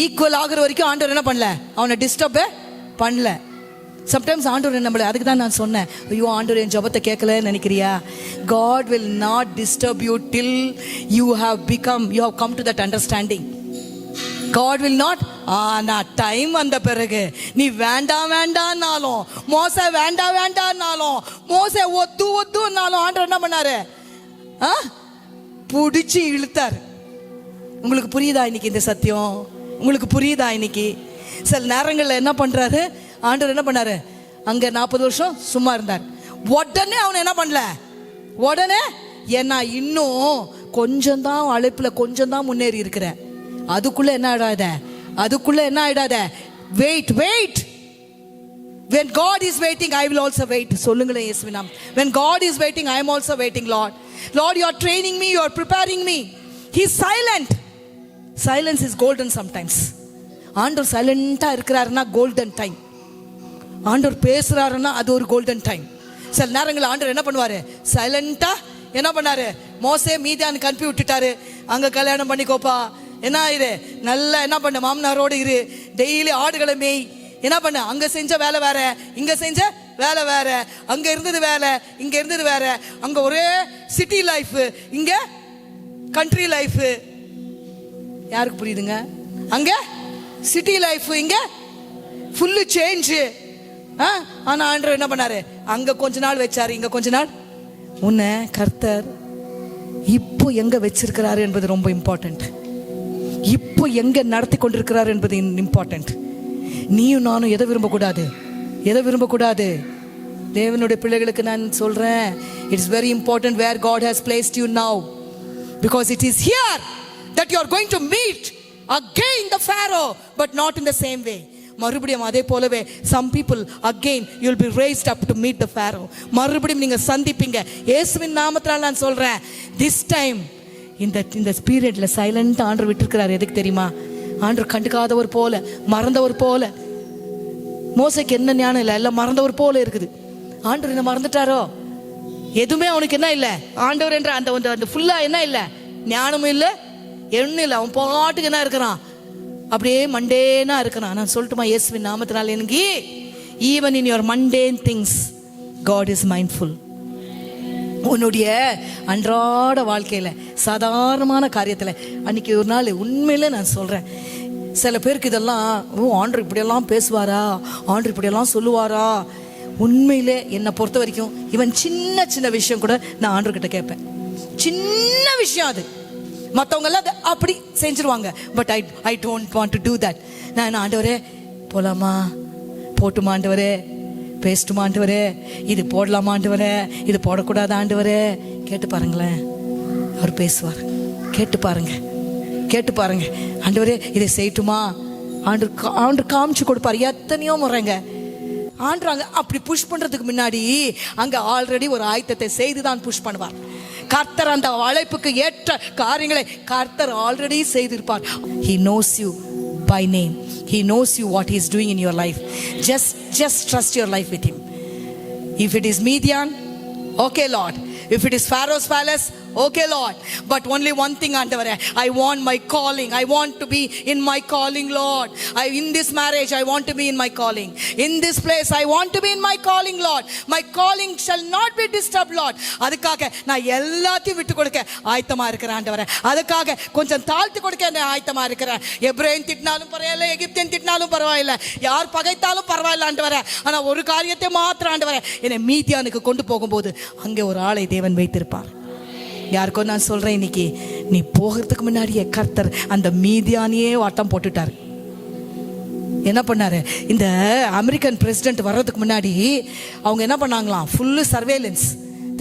ஈக்குவல் ஆகுற வரைக்கும் ஆண்டவர் என்ன பண்ணல? அவனை டிஸ்டர்பே பண்ணல. சம்டைம்ஸ் ஆண்டவர் நம்மள, அதுக்கு தான் நான் சொன்னேன், ஐயோ ஆண்டவர் என் ஜெபத்தை கேட்கல நினைக்கிறியா? God will not disturb you till you have come to that understanding. God will not. ஆனா டைம் வந்த பிறகு நீ வேண்டாம் வேண்டாம்னாலும், மோசே வேண்டாம் வேண்டாம்னாலும், மோசே ஒத்துனாலும் ஆண்டவர் என்ன பண்ணாரு? புடிச்சு இழுத்தாரு. உங்களுக்கு புரியுதா இன்னைக்கு இந்த சத்தியம்? உங்களுக்கு புரியுதா இன்னைக்கு? சில நேரங்கள்ல என்ன பண்றாரு ஆண்டவர்? என்ன பண்ணாரு? அங்க 40 வருஷம் சும்மா இருந்தார். உடனே அவனை என்ன பண்ணல? உடனே ஏன்னா இன்னும் கொஞ்சம் தான் அழைப்புல, கொஞ்சம் தான் முன்னேறி இருக்கிற. அதுக்குள்ள என்ன ஆயிடாத? அதுக்குள்ள என்ன ஆயிடாத? Wait. When God is waiting, I will also wait. சொல்லுங்களேன் இயேசுவின் நாமம். When God is waiting, I am also waiting, Lord. Lord, you are training me, you are preparing me. He is silent. Silence is golden sometimes. ஆண்டவர் சைலண்டா இருக்கிறாருன்னா golden time. ஆண்டவர் பேசுறாருன்னா அது ஒரு golden time. சில நேரங்கள் ஆண்டவர் என்ன பண்ணுவாரு? சைலண்டா என்ன பண்ணாரு? மோசே மீதியானுக்கு அனுப்பி விட்டுட்டாரு. அங்க கல்யாணம் பண்ணிக்கோப்பா, என்ன ஆயிரு, நல்லா என்ன பண்ண, மாமனாரோடு இரு, டெய்லி ஆடுகளை மேய், என்ன பண்ண, அங்க செஞ்ச வேலை வேற, இங்க செஞ்ச வேலை வேற, அங்க இருந்தது வேலை, இங்க இருந்தது வேற, அங்க ஒரே சிட்டி லைஃப், இங்க கண்ட்ரி லைஃப். யாருக்கு புரியுதுங்க? அங்க சிட்டி லைஃப், இங்க ஃபுல்லு சேஞ்ச். ஆனா ஆண்டவர் என்ன பண்ணாரு? அங்க கொஞ்ச நாள் வச்சாரு, இங்க கொஞ்ச நாள். உன்னை கர்த்தர் இப்போ எங்க வச்சிருக்கிறாரு என்பது ரொம்ப இம்பார்ட்டன்ட். இப்போ எங்க நடத்தி கொண்டிருக்கிறார் என்பது இம்பார்ட்டன்ட். நீயும் நானும் எதை விரும்பக்கூடாது? எதை விரும்பக்கூடாது? தேவனுடைய பிள்ளைகளுக்கு நான் சொல்றேன், it's very important where God has placed you now, because it is here that you are going to meet again the Pharaoh, but not in the same way. மறுபடியும் அதே போலவே some people again you will be raised up to meet the Pharaoh. மறுபடியும் நீங்க சந்திப்பீங்க. இயேசுவின் நாமத்தால் நான் சொல்றேன், this time இந்த பீரியட்ல சைலண்டா ஆண்டவர் விட்டுருக்கிறார். எதுக்கு தெரியுமா? ஆண்டவர் கண்டுக்காதவர் போல, மறந்தவர் போல. மோசைக்கு என்ன ஞானம் இல்லை, எல்லாம் மறந்தவர் போல இருக்குது. ஆண்டவர் என்ன மறந்துட்டாரோ? எதுவுமே அவனுக்கு என்ன இல்லை? ஆண்டவர் என்ற அந்த ஃபுல்லா என்ன இல்லை? ஞானமும் இல்லை, ஒன்றும் இல்லை. அவன் பாட்டுக்கு என்ன இருக்கிறான்? அப்படியே மண்டேனா இருக்கிறான். நான் சொல்லட்டுமா இயேசுவின் நாமத்தினால, எனக்கு even in your mundane things God is mindful. உன்னுடைய அன்றாட வாழ்க்கையில சாதாரணமான காரியத்துல, அன்னைக்கு ஒரு நாள் உண்மையில நான் சொல்றேன், சில பேருக்கு இதெல்லாம், ஆண்டவர் இப்படியெல்லாம் பேசுவாரா, ஆண்டவர் இப்படியெல்லாம் சொல்லுவாரா? உண்மையிலே என்னை பொறுத்த வரைக்கும் இவன் சின்ன சின்ன விஷயம் கூட நான் ஆண்டவர்கிட்ட கேட்பேன். சின்ன விஷயம் அது, மற்றவங்க எல்லாம் அதை அப்படி செஞ்சிருவாங்க. But I don't want to do that. நான் ஆண்டவரே போலாமா, போட்டுமா ஆண்டவரே, பேசட்டுமா ஆண்டவரே, இது போடலாமா ஆண்டவரே, இது போடக்கூடாது ஆண்டவரே, கேட்டு பாருங்களேன். அவர் பேசுவார். கேட்டு பாருங்க. ஆண்டவரே இதை செய்யட்டுமா? ஆண்டவர் காமிச்சு கொடுப்பார். எத்தனையோ முறைங்க ஆண்டவங்க அப்படி புஷ் பண்றதுக்கு முன்னாடி அங்க ஆல்ரெடி ஒரு ஆயத்தத்தை செய்துதான் புஷ் பண்ணுவார். கர்த்தர் அந்த அழைப்புக்கு ஏற்ற காரியங்களை கர்த்தர் already செய்திருப்பார். He knows you by name. He knows you what he is doing in your life. Just trust your life with him. If it is Midian, okay Lord. If it is Pharaoh's palace, okay Lord. But only one thing, ஆண்டவரே, I want my calling. I want to be in my calling, Lord. In this marriage I want to be in my calling. In this place I want to be in my calling, Lord. My calling shall not be disturbed, Lord. அதுக்காக நான் எல்லாத்தையும் விட்டு கொடுக்க ஆயத்தமா இருக்கிறேன் ஆண்டவரே. அதுக்காக கொஞ்சம் தாழ்த்தி கொடுக்க நான் ஆயத்தமா இருக்கிறேன். எபிரேயன் திட்டினாலும் பரவாயில்லை, எகிப்தியன் திட்டினாலும் பரவாயில்லை, யார் பகைத்தாலும் பரவாயில்லை ஆண்டவரே. ஆனா ஒரு காரியத்தை மாத்திரம் ஆண்டவரே, என்னை மீதியானுக்கு கொண்டு போகும்போது அங்கே ஒரு ஆளை தேவன் வைத்திருப்பார். யாருக்கோ நான் சொல்றேன், இன்னைக்கு நீ போகிறதுக்கு முன்னாடியே கர்த்தர் அந்த மீதியானியே ஆட்டம் போட்டுட்டார். என்ன பண்ணாரு, இந்த அமெரிக்கன் பிரசிடென்ட் வர்றதுக்கு முன்னாடி அவங்க என்ன பண்ணாங்களாம், ஃபுல்லு சர்வேலன்ஸ்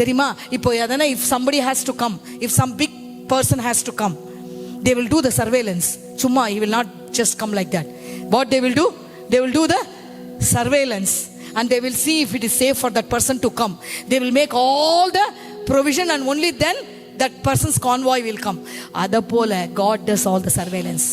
தெரியுமா. இப்போ எதனா if somebody has to come, if some big person has to come, they will do the surveillance. சும்மா he will not just come like that. What they will do, they will do the surveillance and they will see if it is safe for that person to come. They will make all the provision and only then that person's convoy will come. Adha pole God does all the surveillance.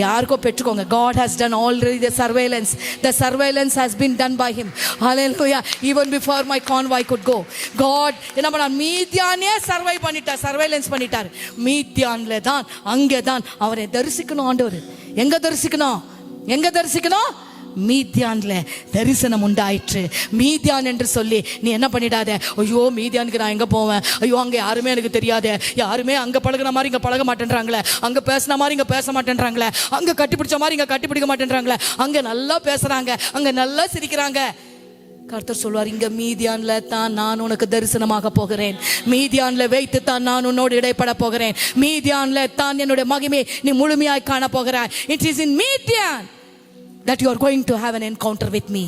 யாருக்கோ பெற்றுக்கோங்க, God has done already the surveillance. The surveillance has been done by him. Hallelujah. Even before my convoy could go, God என்ன பண்ணார், மீதியானே சர்வை பண்ணிட்டார், surveillance பண்ணிட்டார். மீதியான்ல தான், அங்கே தான் அவரை தரிசிக்கணும் ஆண்டவர். எங்க தரிசிக்கணும், எங்க தரிசிக்கணும், மீதியான்ல தரிசனம் உண்டாயிற்று. மீதியான் என்று சொல்லி நீ என்ன பண்ணிடாத, ஐயோ மீதியானுக்கு நான் எங்க போவேன், ஐயோ அங்க யாருமே எனக்கு தெரியாது, யாருமே அங்க பழகுன மாதிரி இங்க பழக மாட்டேன்றாங்களே, அங்க பேசின மாதிரி இங்க பேச மாட்டேன்றாங்களே, அங்க கட்டிப்பிடிச்ச மாதிரி இங்க கட்டிப்பிடிக்க மாட்டேன்றாங்களே, அங்க நல்லா பேசுறாங்க, அங்க நல்லா சிரிக்கிறாங்க. கர்த்தர் சொல்வார், இங்க மீதியான்ல தான் நான் உனக்கு தரிசனமாக போகிறேன், மீதியான்ல வைத்து தான் நான் உன்னோடு இடைப்பட போகிறேன், மீதியான்ல தான் என்னுடைய மகிமை நீ முழுமையாய் காண போகிறாய். It is in Midian that you are going to have an encounter with me.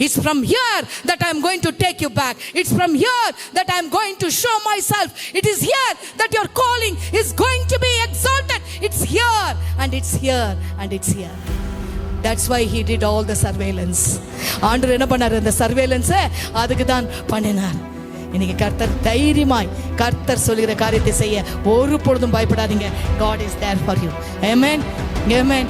It's from here that I am going to take you back. It's from here that I am going to show myself. It is here that your calling is going to be exalted. It's here and it's here and it's here. That's why he did all the surveillance. ஆண்டவர் என்ன பண்ணார், அந்த surveillance அதுக்கு தான் பண்ணினார். இன்னைக்கு கர்த்தர் தைரியமாய் கர்த்தர் சொல்லுகிற காரியத்தை செய்ய ஒரு பொழுதும் பயப்படாதீங்க. God is there for you. Amen. Amen.